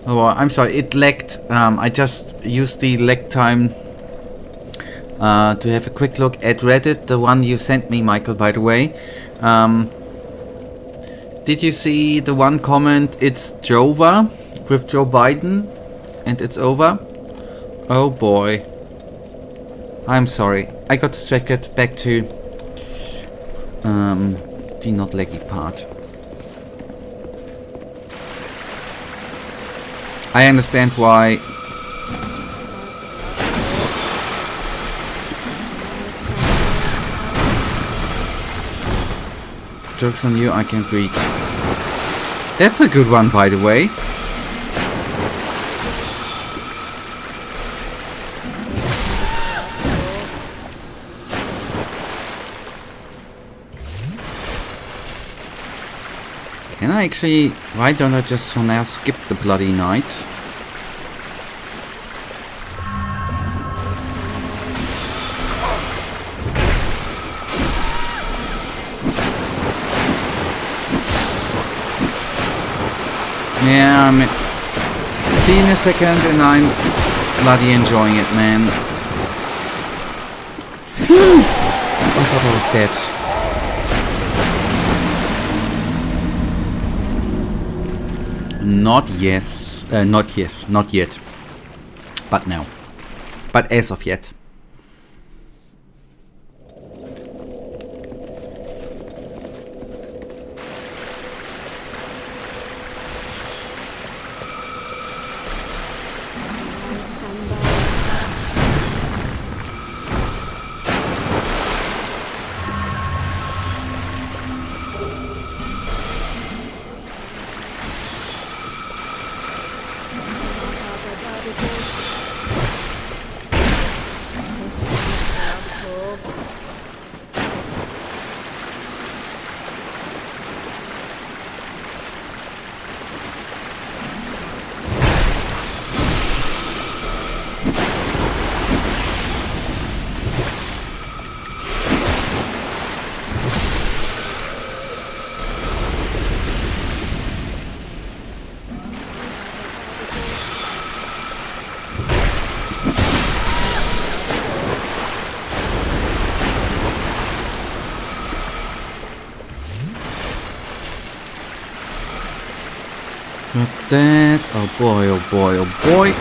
Oh, I'm sorry, it lagged. I just used the lag time to have a quick look at Reddit, the one you sent me, Michael, by the way. Did you see the one comment, it's Jova with Joe Biden and it's over? Oh boy. I'm sorry. I got distracted. Back to the not laggy part. I understand why. Jokes on you, I can't read. That's a good one, by the way. Can I actually... Why don't I just for now skip the bloody night? Yeah, I mean, see you in a second and I'm bloody enjoying it, man. I thought I was dead. Not yes, not yet. But now. But as of yet. that. Oh boy, oh boy, oh boy.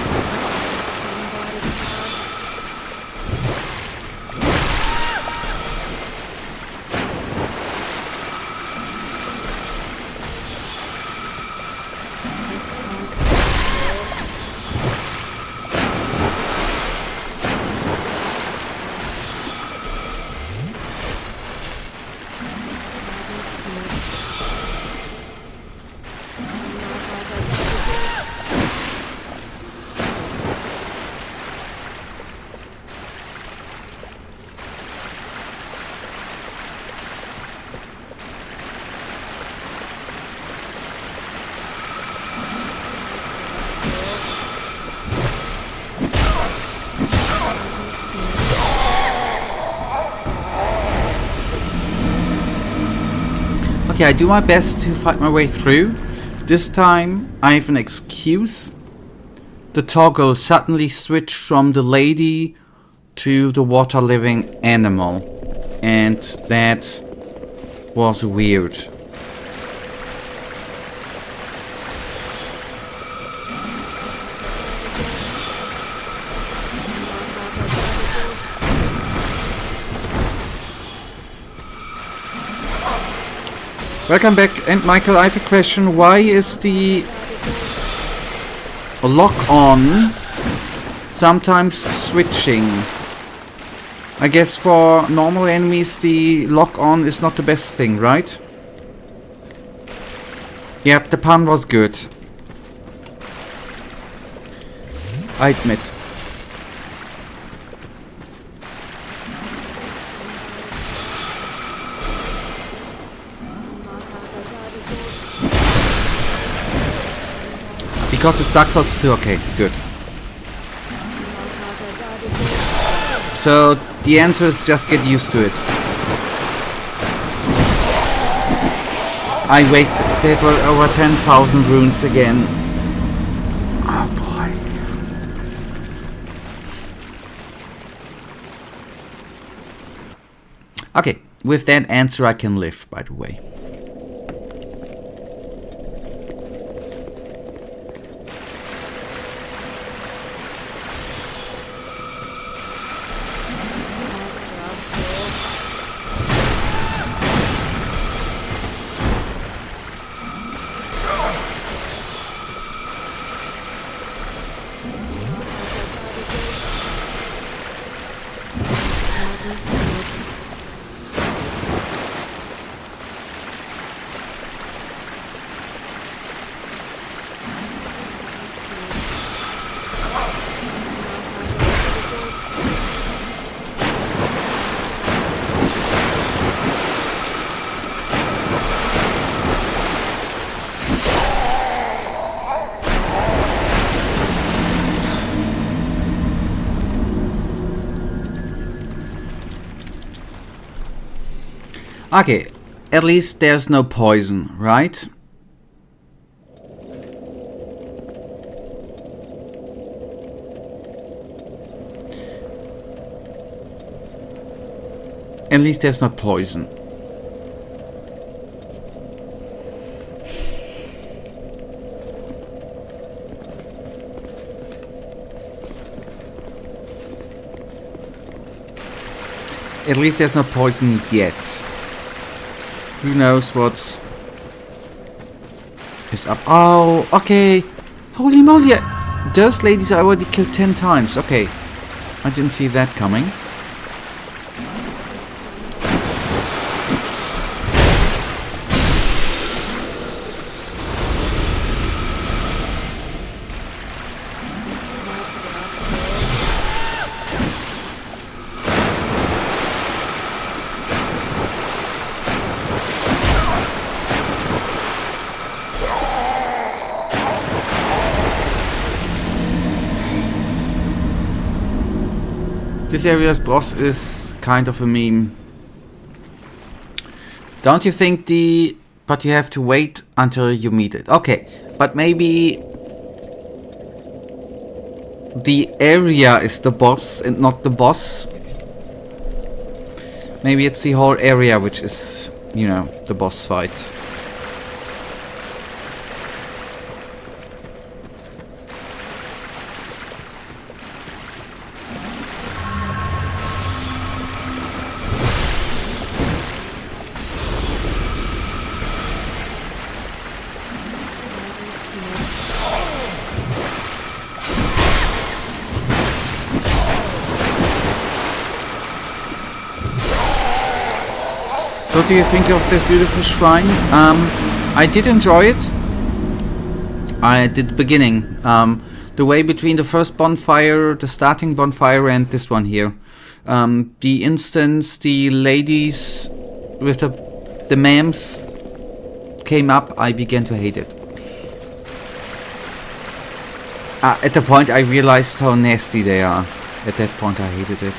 Okay, I do my best to fight my way through. This time I have an excuse. The toggle suddenly switched from the lady to the water living animal. And that was weird. Welcome back, and Michael, I have a question. Why is the lock-on sometimes switching? I guess for normal enemies the lock-on is not the best thing, right? Yep, the pun was good. I admit. Because it sucks out too. Okay, good. So the answer is just get used to it. I wasted over 10,000 runes again. Oh boy. Okay, with that answer I can live, by the way. Okay, at least there's no poison, right? At least there's no poison. At least there's no poison yet. Who knows what's is up? Oh, okay. Holy moly! Those ladies I already killed 10 times. Okay, I didn't see that coming. This area's boss is kind of a meme. Don't you think but you have to wait until you meet it. Okay, but maybe the area is the boss and not the boss. Maybe it's the whole area which is, you know, the boss fight. So what do you think of this beautiful shrine? I did enjoy it. I did the beginning. The way between the first bonfire, the starting bonfire, and this one here. The instance the ladies with the ma'ams came up, I began to hate it. At the point I realized how nasty they are. At that point I hated it.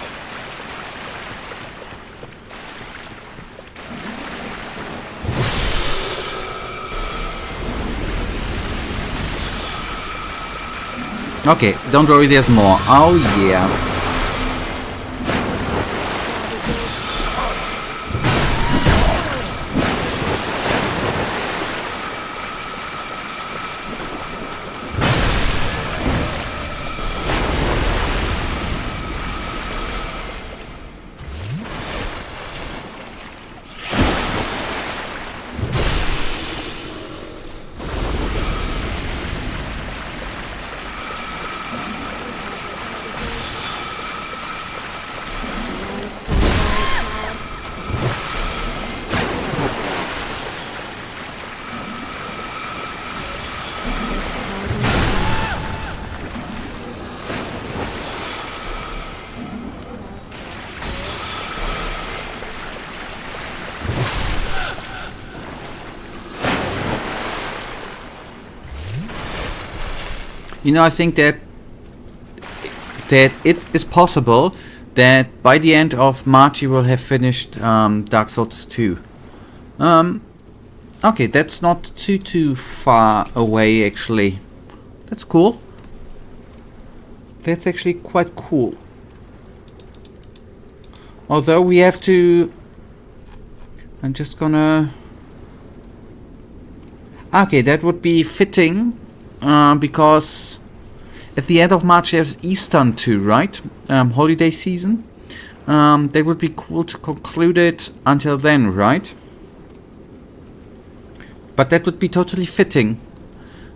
Okay, don't worry, there's more. Oh yeah. You know, I think that it is possible that by the end of March you will have finished Dark Souls 2. Okay, that's not too far away actually. That's cool. That's actually quite cool. Although we have to... I'm just gonna... Okay, that would be fitting. Because at the end of March there's Eastern too, right? Holiday season. That would be cool to conclude it until then, right? But that would be totally fitting.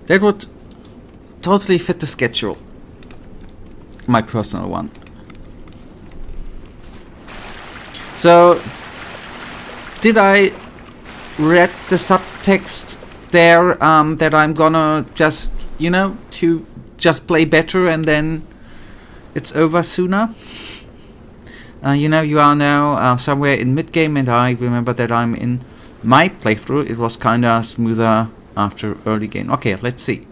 That would totally fit the schedule. My personal one. So, did I read the subtext there that I'm gonna just, you know, to just play better and then it's over sooner? You know, you are now somewhere in mid-game, and I remember that I'm in my playthrough. It was kinda smoother after early game. Okay, let's see.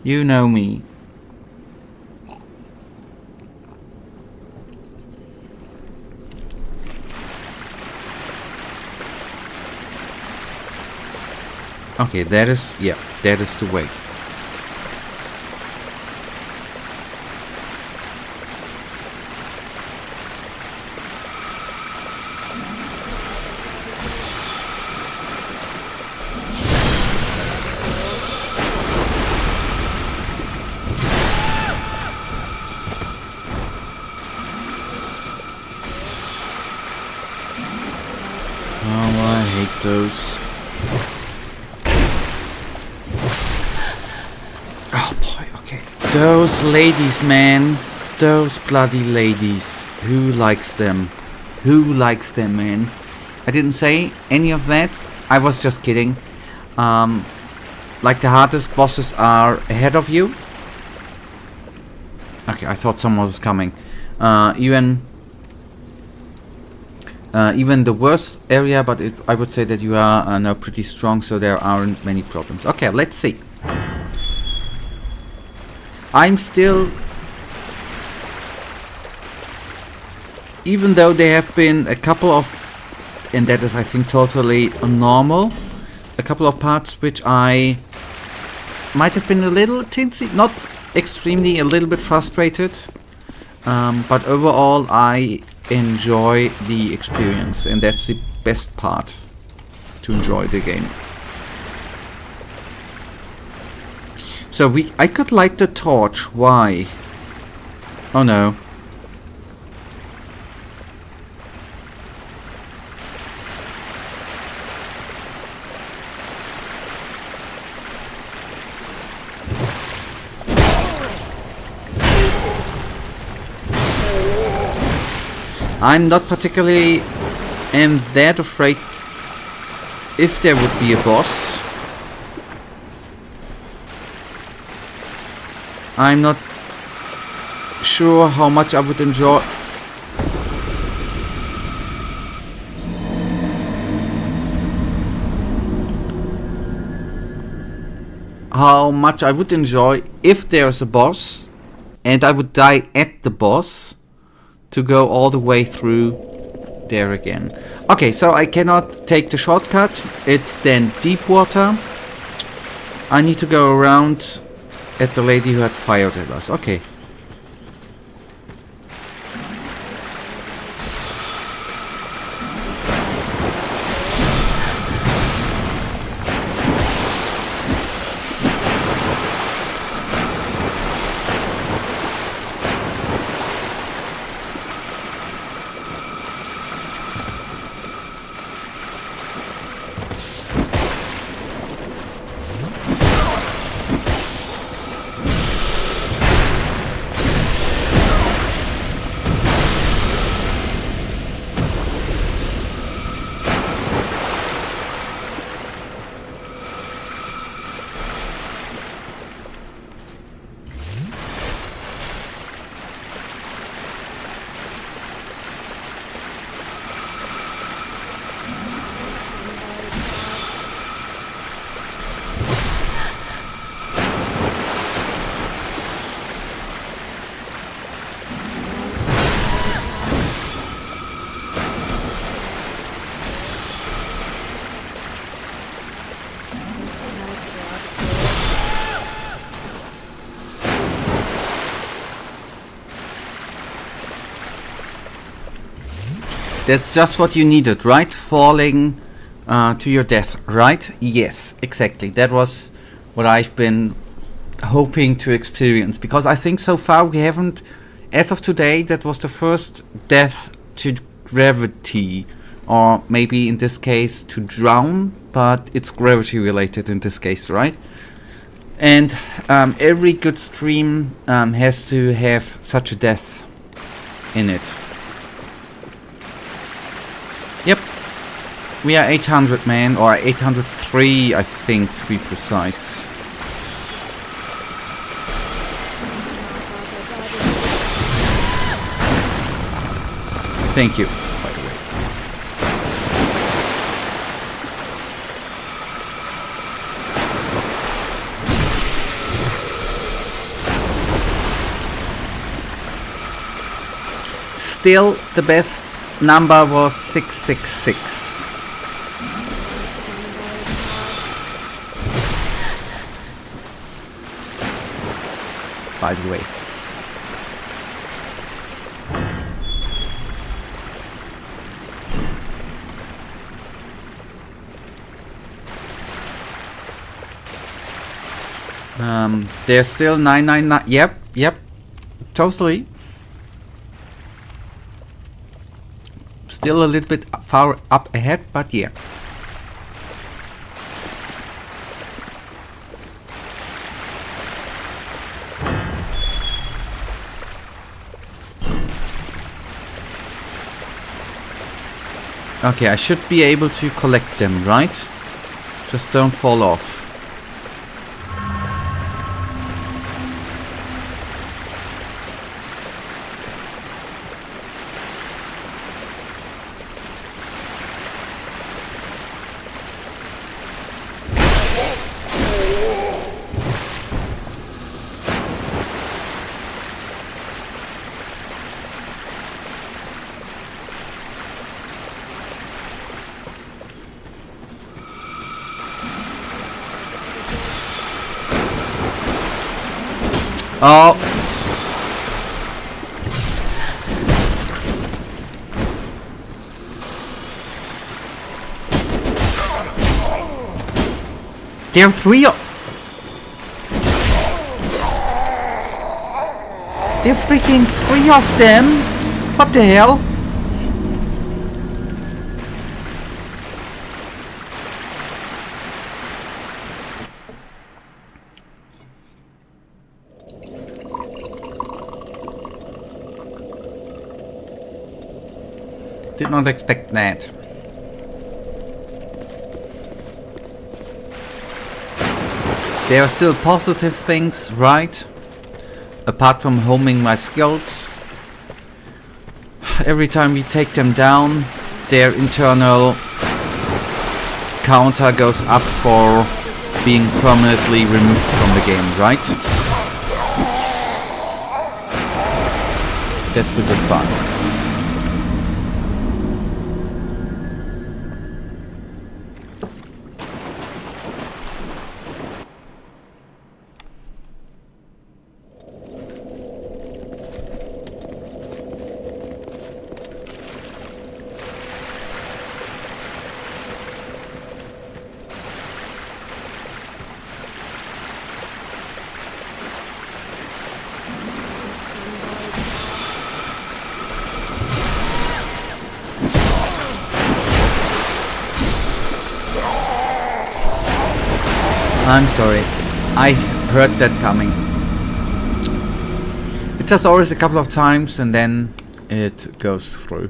You know me. Okay, that is, yeah, that is the way. Oh, I hate those. Oh boy, okay. Those ladies, man. Those bloody ladies. Who likes them? Who likes them, man? I didn't say any of that. I was just kidding. Like the hardest bosses are ahead of you. Okay, I thought someone was coming. Even the worst area, but I would say that you are now pretty strong, so there aren't many problems. Okay, let's see. I'm still... Even though there have been a couple of... And that is, I think, totally normal. A couple of parts which I might have been a little teensy, not extremely, a little bit frustrated. But overall, I enjoy the experience, and that's the best part, to enjoy the game. So I could light the torch. Why? Oh no. I'm not particularly am that afraid if there would be a boss. I'm not sure how much I would enjoy. How much I would enjoy if there's a boss and I would die at the boss to go all the way through there again. Okay, so I cannot take the shortcut. It's then deep water. I need to go around at the lady who had fired at us. Okay. That's just what you needed, right? Falling to your death, right? Yes, exactly. That was what I've been hoping to experience. Because I think so far we haven't, as of today, that was the first death to gravity. Or maybe in this case to drown, but it's gravity related in this case, right? And every good stream has to have such a death in it. Yep, we are 800 man, or 803 I think to be precise. Thank you, by the way. Still, the best number was 666. By the way. There's still 999. Yep. Totally. Still a little bit far up ahead, but yeah. Okay, I should be able to collect them, right? Just don't fall off. Oh. There are three of... There are freaking three of them? What the hell? Did not expect that. There are still positive things, right? Apart from homing my skills. Every time we take them down, their internal counter goes up for being permanently removed from the game, right? That's a good part. I'm sorry, I heard that coming. It just always a couple of times and then it goes through.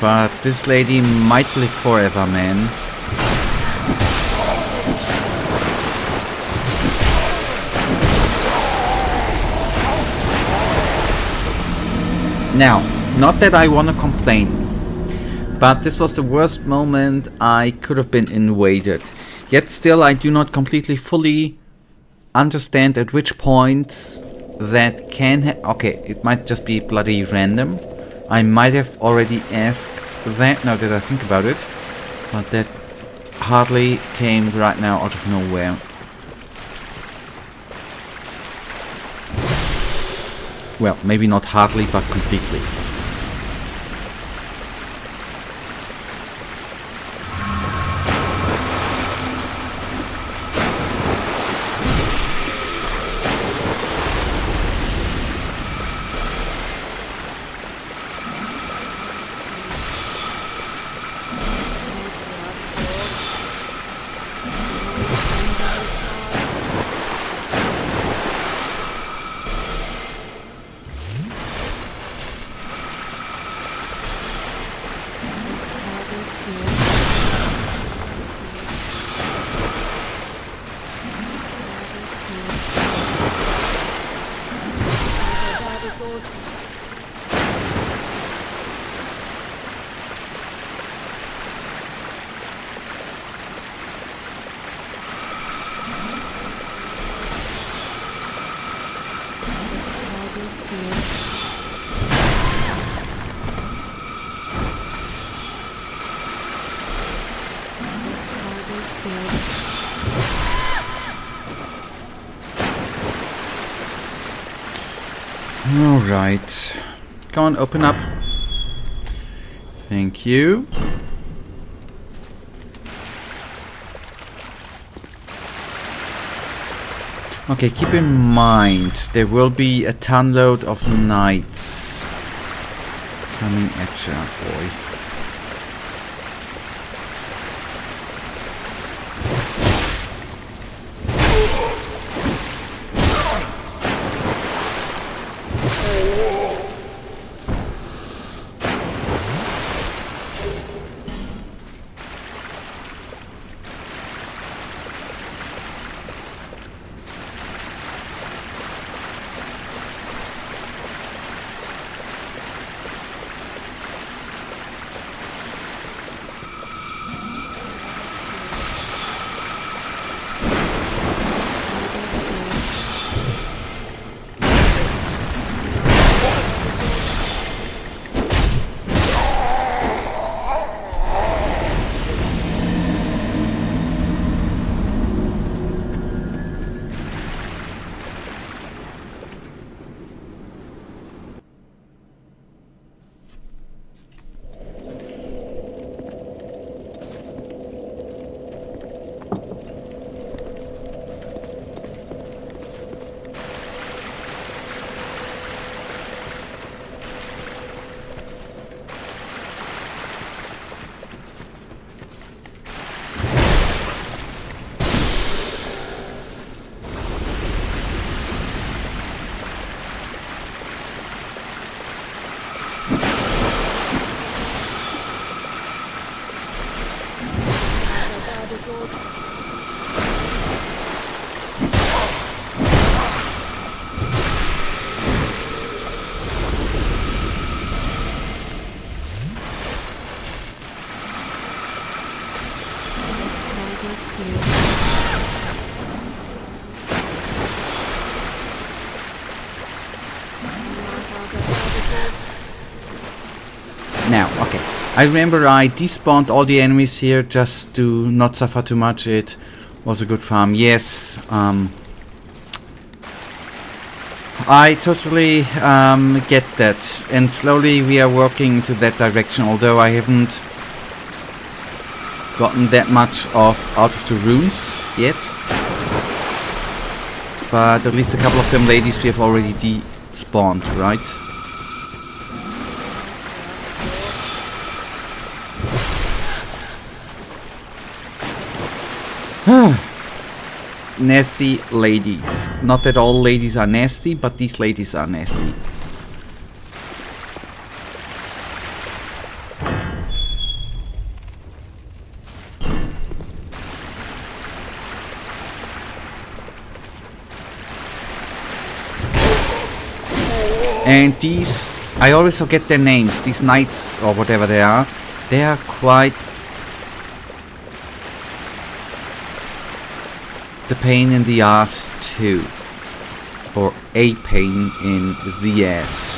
But this lady might live forever, man. Now, not that I want to complain, but this was the worst moment I could have been invaded. Yet still I do not completely fully understand at which points that can okay, it might just be bloody random. I might have already asked that now that I think about it, but that hardly came right now out of nowhere. Well, maybe not hardly, but completely. Alright. Come on, open up. Thank you. Okay, keep in mind, there will be a ton load of knights coming at you, boy. Now, okay. I remember I despawned all the enemies here just to not suffer too much. It was a good farm. Yes, I totally get that. And slowly we are working into that direction, although I haven't gotten that much out of the runes yet. But at least a couple of them ladies we have already despawned, right? Nasty ladies. Not that all ladies are nasty, but these ladies are nasty. And these, I always forget their names, these knights or whatever they are quite the pain in the ass too. Or a pain in the ass.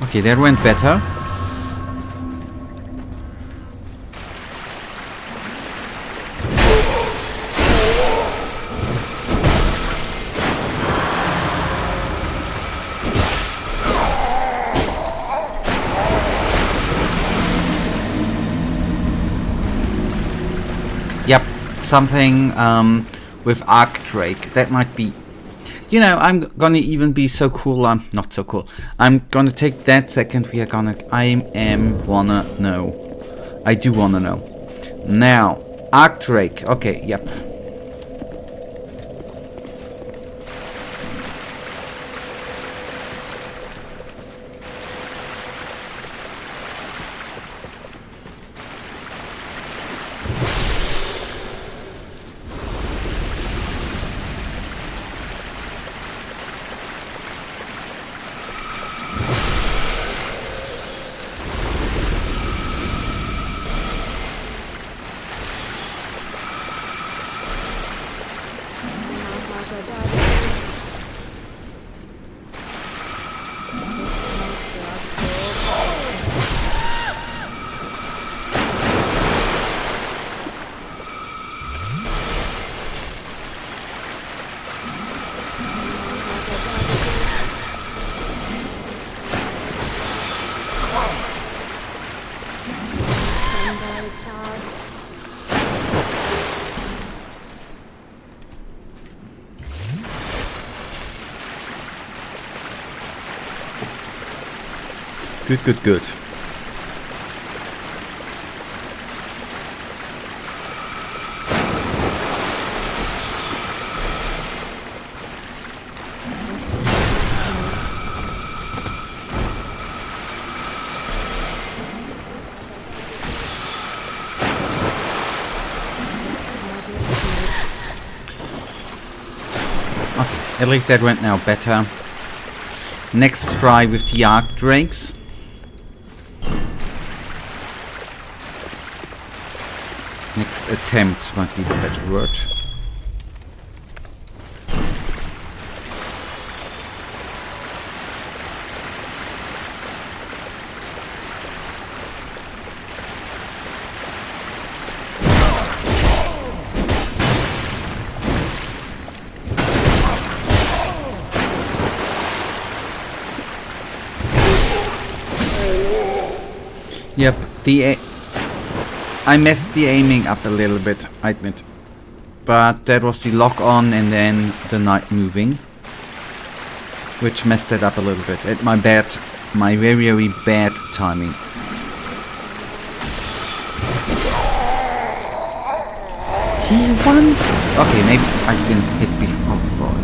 Okay, that went better. Yep, something with Drangleic. That might be. You know, I'm gonna even be so cool. I'm not so cool. I'm gonna take that second. We are gonna. Wanna know. I do wanna know. Now, Drangleic. Okay, yep. Good. Okay, at least that went now better. Next try with the Drakes. Next attempt might be the better word. Yep, I messed the aiming up a little bit, I admit. But that was the lock on and then the knight moving, which messed it up a little bit. At my very bad timing. He won? Okay, maybe I can hit before. Oh boy.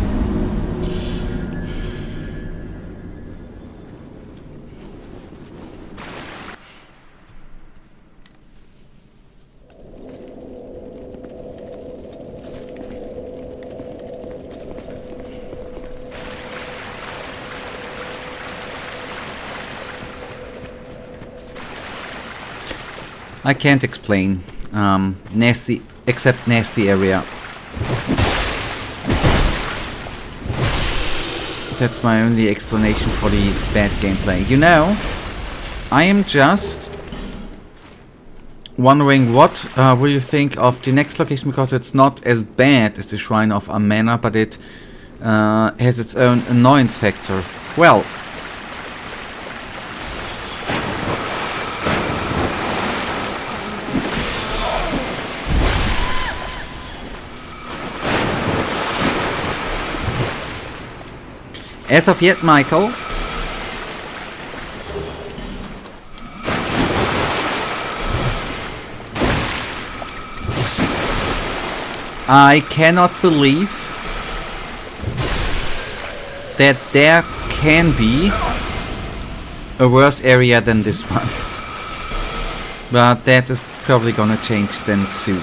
I can't explain. Nasty, except nasty area. That's my only explanation for the bad gameplay. You know, I am just wondering what will you think of the next location, because it's not as bad as the Shrine of Amana, but it has its own annoyance factor. Well, as of yet, Michael, I cannot believe that there can be a worse area than this one. But that is probably gonna change then soon.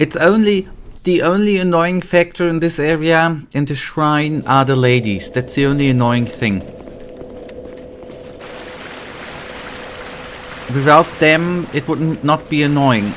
It's the only annoying factor in this area, in the shrine, are the ladies. That's the only annoying thing. Without them, it would not be annoying.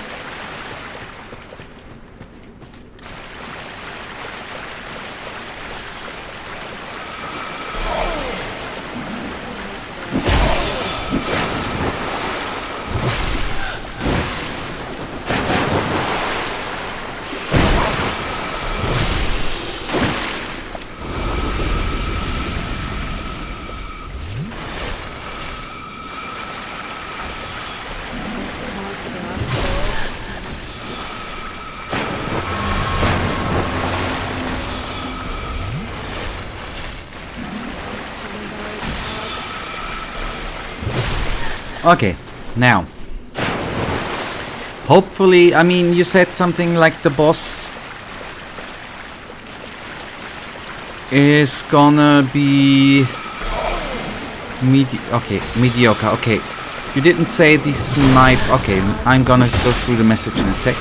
Okay, now, hopefully, I mean, you said something like the boss is gonna be mediocre. Okay, you didn't say the snipe. Okay, I'm gonna go through the message in a sec.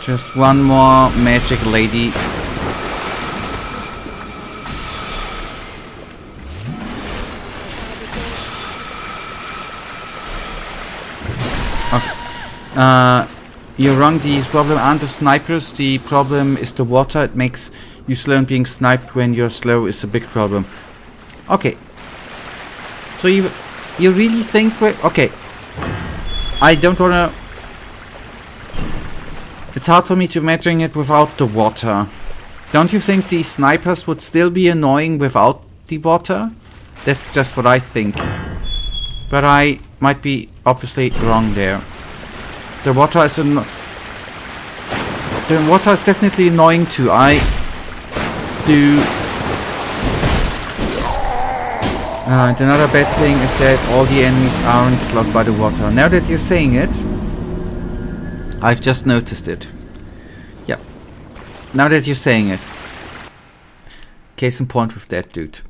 Just one more magic lady. You're wrong, these problem aren't the snipers, the problem is the water. It makes you slow, and being sniped when you're slow is a big problem. Okay. So you really think okay. I don't wanna... It's hard for me to imagine it without the water. Don't you think the snipers would still be annoying without the water? That's just what I think. But I might be obviously wrong there. The water is definitely annoying too. I do. And another bad thing is that all the enemies aren't slowed by the water. Now that you're saying it, I've just noticed it. Yep. Now that you're saying it. Case in point with that dude.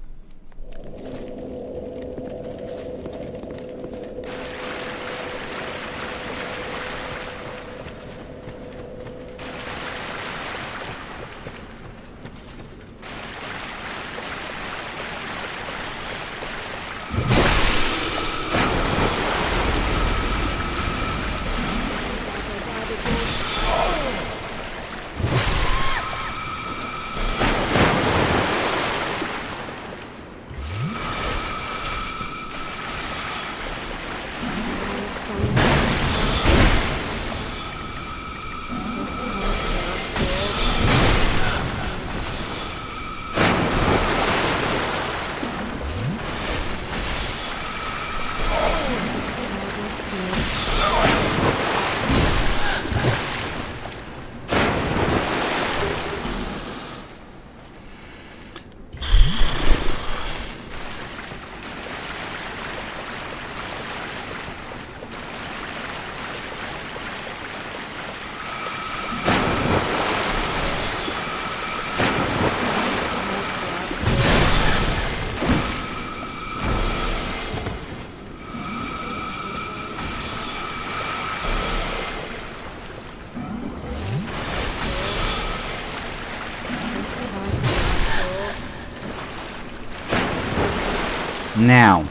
Now.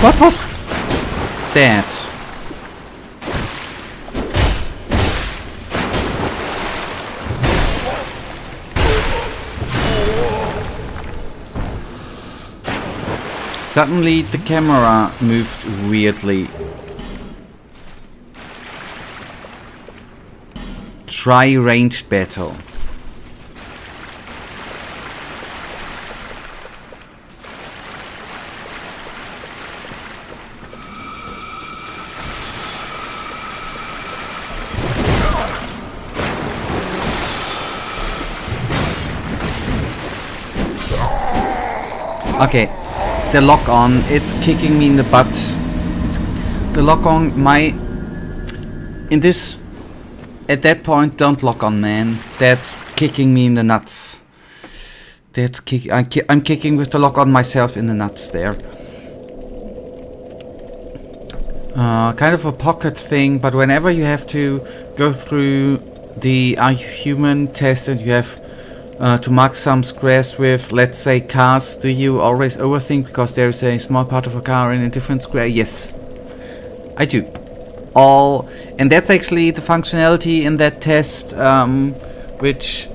What was that? Suddenly the camera moved weirdly. Try ranged battle. Okay, the lock on, it's kicking me in the butt. The lock on, in this, at that point, don't lock on, man. That's kicking me in the nuts. I'm kicking with the lock on myself in the nuts there. Kind of a pocket thing, but whenever you have to go through the Are You Human test and you have to mark some squares with, let's say, cars, do you always overthink because there is a small part of a car in a different square? Yes, I do. And that's actually the functionality in that test, which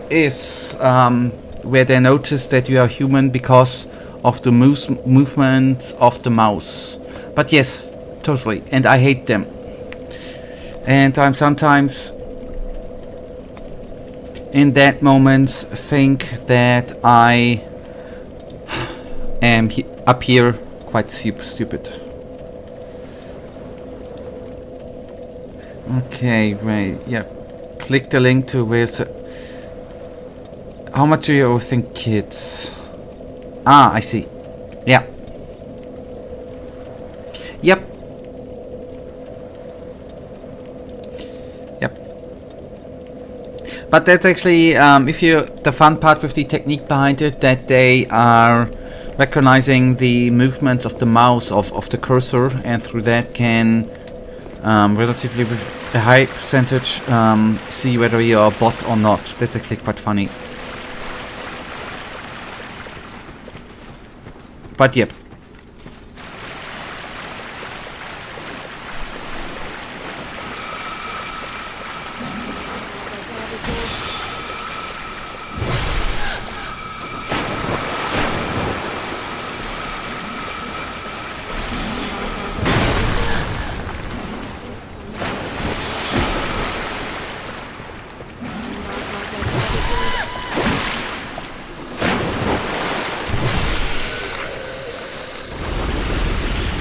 is where they notice that you are human because of the movement of the mouse. But yes, totally, and I hate them. And I'm sometimes in that moment think that I am up here quite super stupid. Okay, wait, yeah. Click the link to where's how much do you overthink kids? Ah, I see. Yeah. Yep. But that's actually, the fun part with the technique behind it, that they are recognizing the movement of the mouse, of the cursor, and through that can, relatively with a high percentage, see whether you're a bot or not. That's actually quite funny. But yep.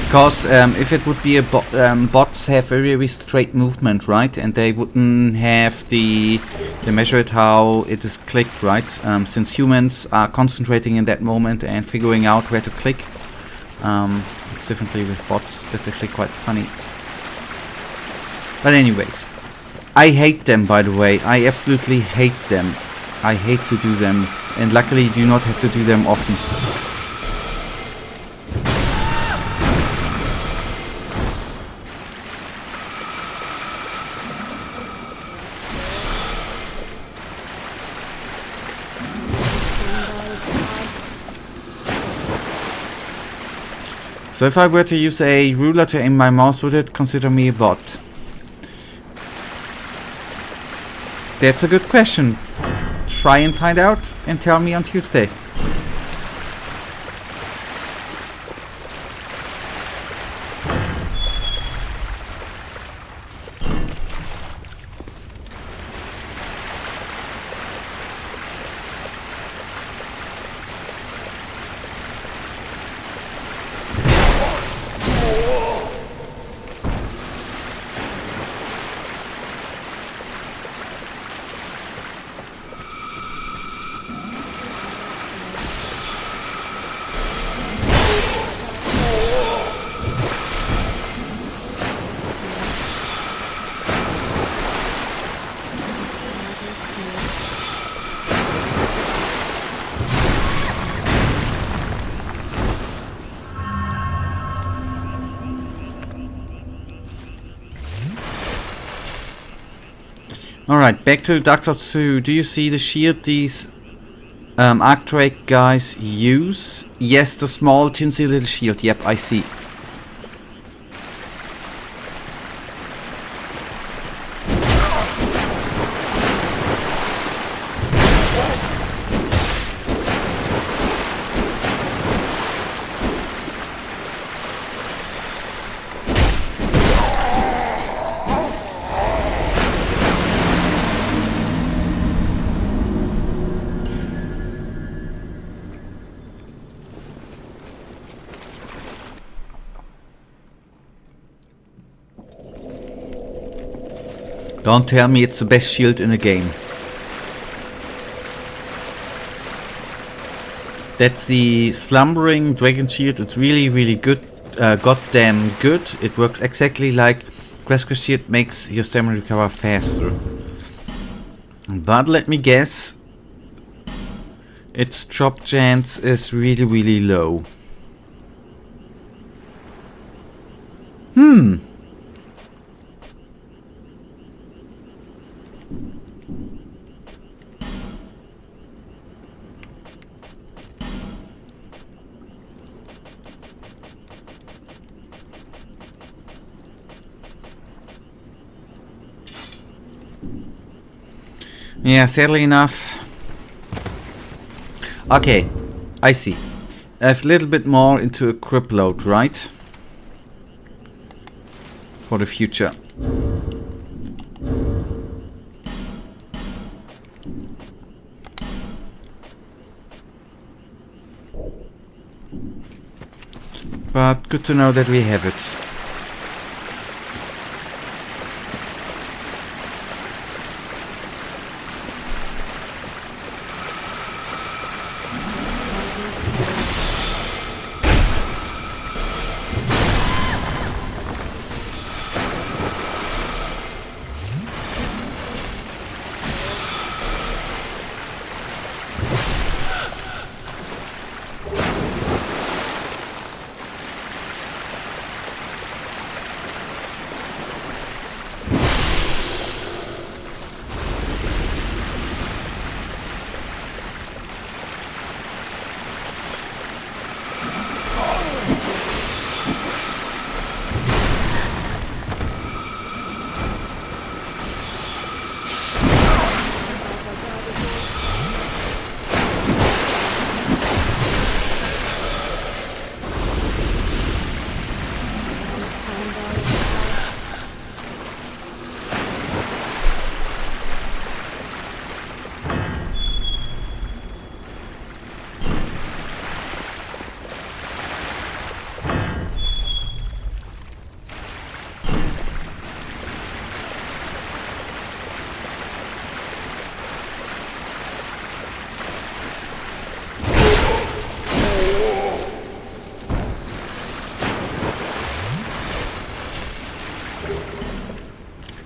Because if it would be a bots have very straight movement, right? And they wouldn't have they measure it how it is clicked, right? Since humans are concentrating in that moment and figuring out where to click. It's differently with bots. That's actually quite funny. But anyways, I hate them, by the way. I absolutely hate them. I hate to do them, and luckily do not have to do them often. So if I were to use a ruler to aim my mouse, would it consider me a bot? That's a good question. Try and find out and tell me on Tuesday. Alright, back to Dr. Sue. Do you see the shield these Drangleic guys use? Yes, the small tinsy little shield. Yep, I see. Don't tell me it's the best shield in the game. That's the slumbering dragon shield. It's really, really good. Goddamn good. It works exactly like Grasker shield, makes your stamina recover faster. But let me guess, its drop chance is really, really low. Yeah, sadly enough. Okay, I see. I have a little bit more into a grip load, right? For the future. But good to know that we have it.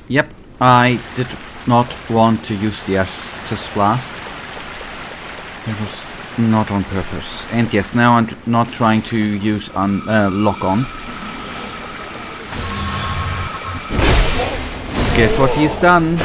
Yep, I did not want to use the Estus flask. That was not on purpose. And yes, now I'm not trying to use lock on. Guess what he's done?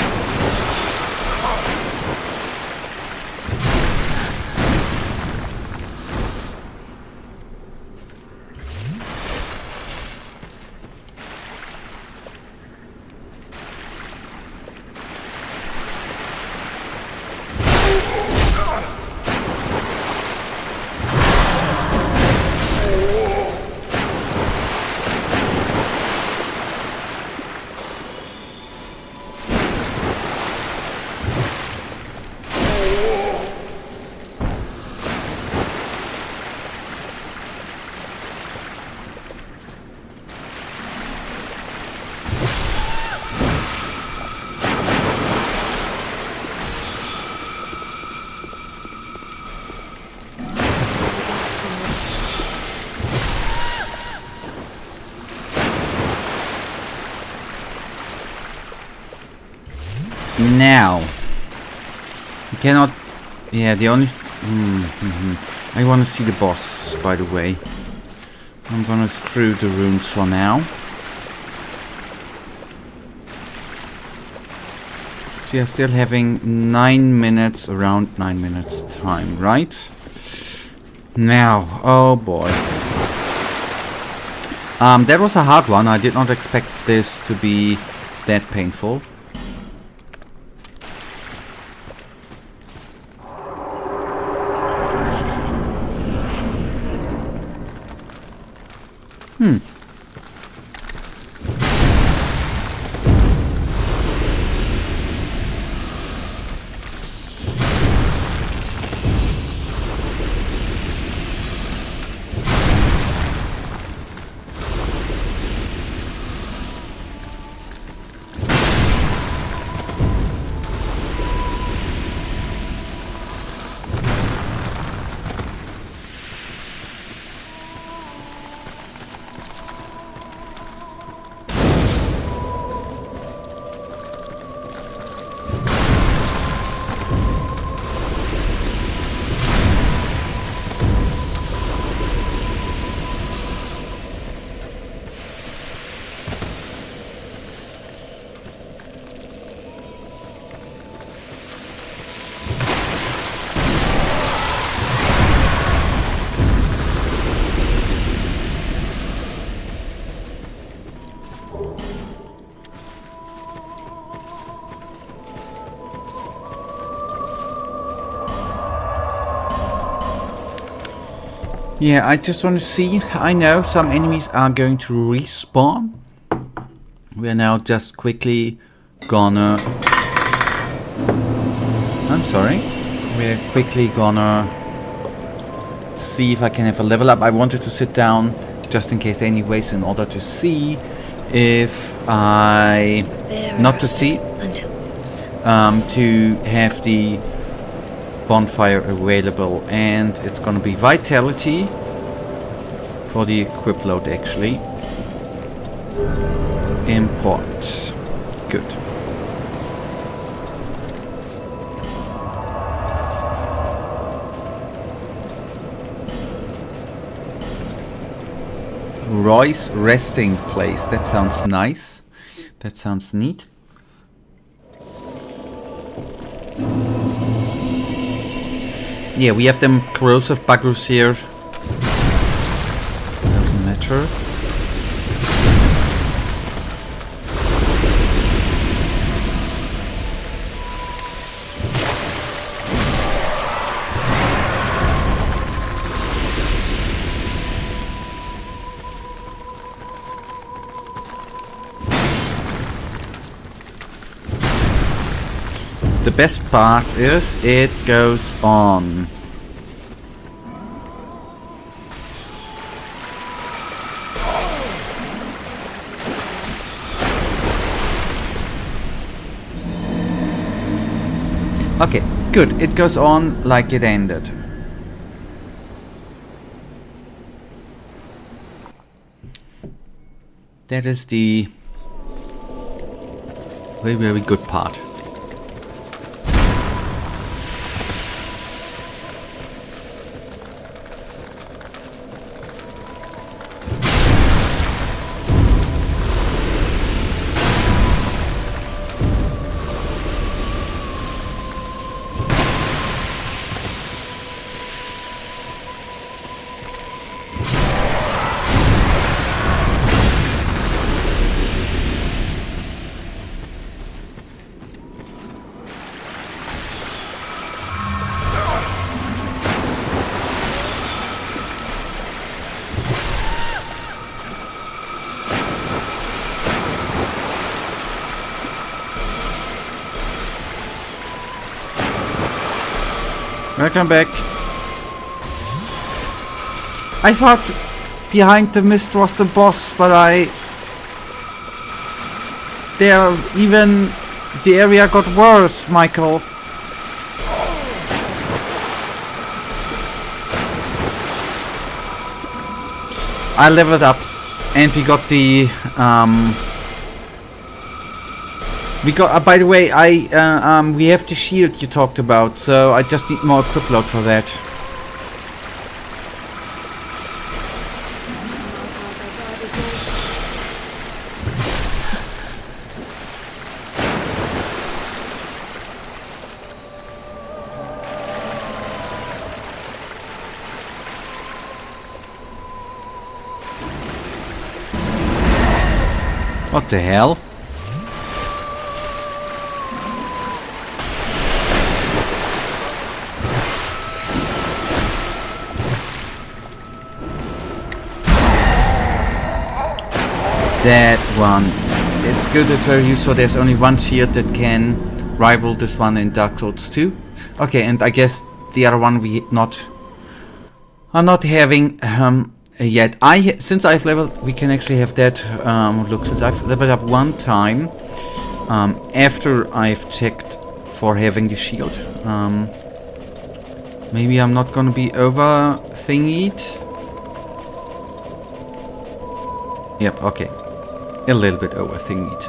Now, you cannot. Yeah, the only. I want to see the boss, by the way. I'm gonna screw the runes for now. we are still having 9 minutes, around 9 minutes time, right? Now, oh boy. That was a hard one. I did not expect this to be that painful. Yeah, I just want to see. I know some enemies are going to respawn. We are now just quickly gonna... I'm sorry. We're quickly gonna see if I can have a level up. I wanted to sit down just in case anyways in order to see if I... Not to see. To have the bonfire available, and it's gonna be vitality for the equip load actually. Import. Good. Roy's resting place. That sounds nice. That sounds neat. Yeah, we have them corrosive buggers here. Doesn't matter. The best part is it goes on. Okay, good. It goes on like it ended. That is the very, very good part. Welcome back. I thought behind the mist was the boss, but the area got worse, Michael. I leveled up and we got the by the way, we have the shield you talked about, so I just need more equip load for that. What the hell? That one. It's good, it's very useful. There's only one shield that can rival this one in Dark Souls 2. Okay, and I guess the other one we are not having yet. Since I've leveled, we can actually have that look. Since I've leveled up one time after I've checked for having the shield. Maybe I'm not gonna be over thingied. Yep, okay. A little bit over thingied.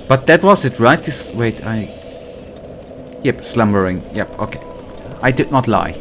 But that was it, right? Yep, slumbering. Yep, okay. I did not lie.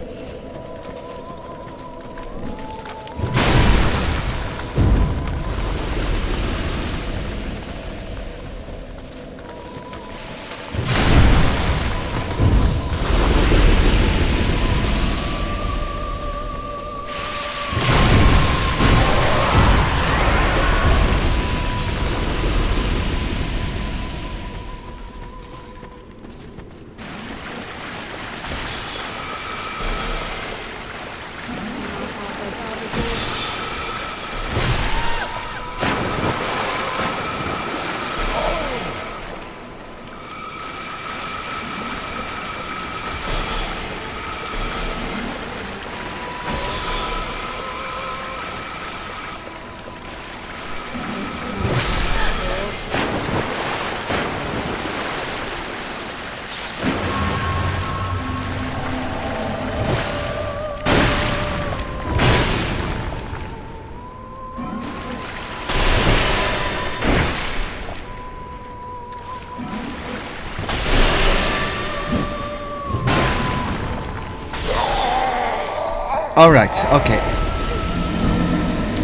Alright, okay.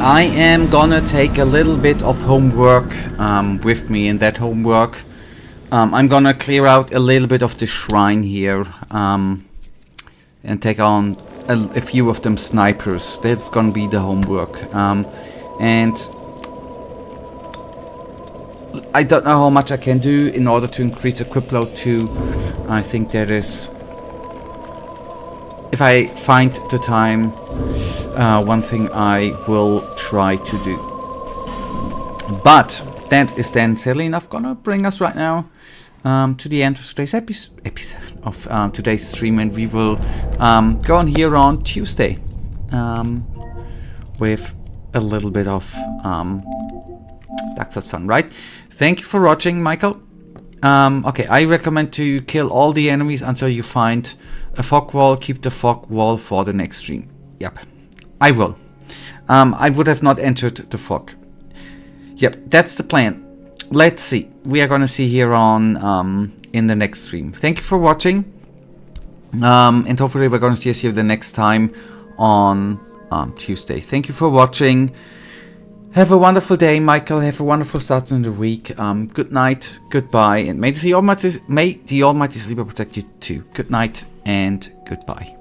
I am gonna take a little bit of homework with me. In that homework, I'm gonna clear out a little bit of the shrine here and take on a few of them snipers. That's gonna be the homework. And I don't know how much I can do in order to increase equip load to. I think that is, if I find the time, one thing I will try to do. But that is then sadly enough gonna bring us right now to the end of today's episode of today's stream, and we will go on here on Tuesday with a little bit of Dark Souls fun, right? Thank you for watching, Michael. Okay, I recommend to kill all the enemies until you find a fog wall. Keep the fog wall for the next stream. Yep, I will. I would have not entered the fog. Yep, that's the plan. Let's see. We are gonna see here on in the next stream. Thank you for watching. And hopefully we're gonna see us here the next time on Tuesday. Thank you for watching. Have a wonderful day, Michael. Have a wonderful start in the week. Good night, goodbye, and may the Almighty sleeper protect you too. Good night and goodbye.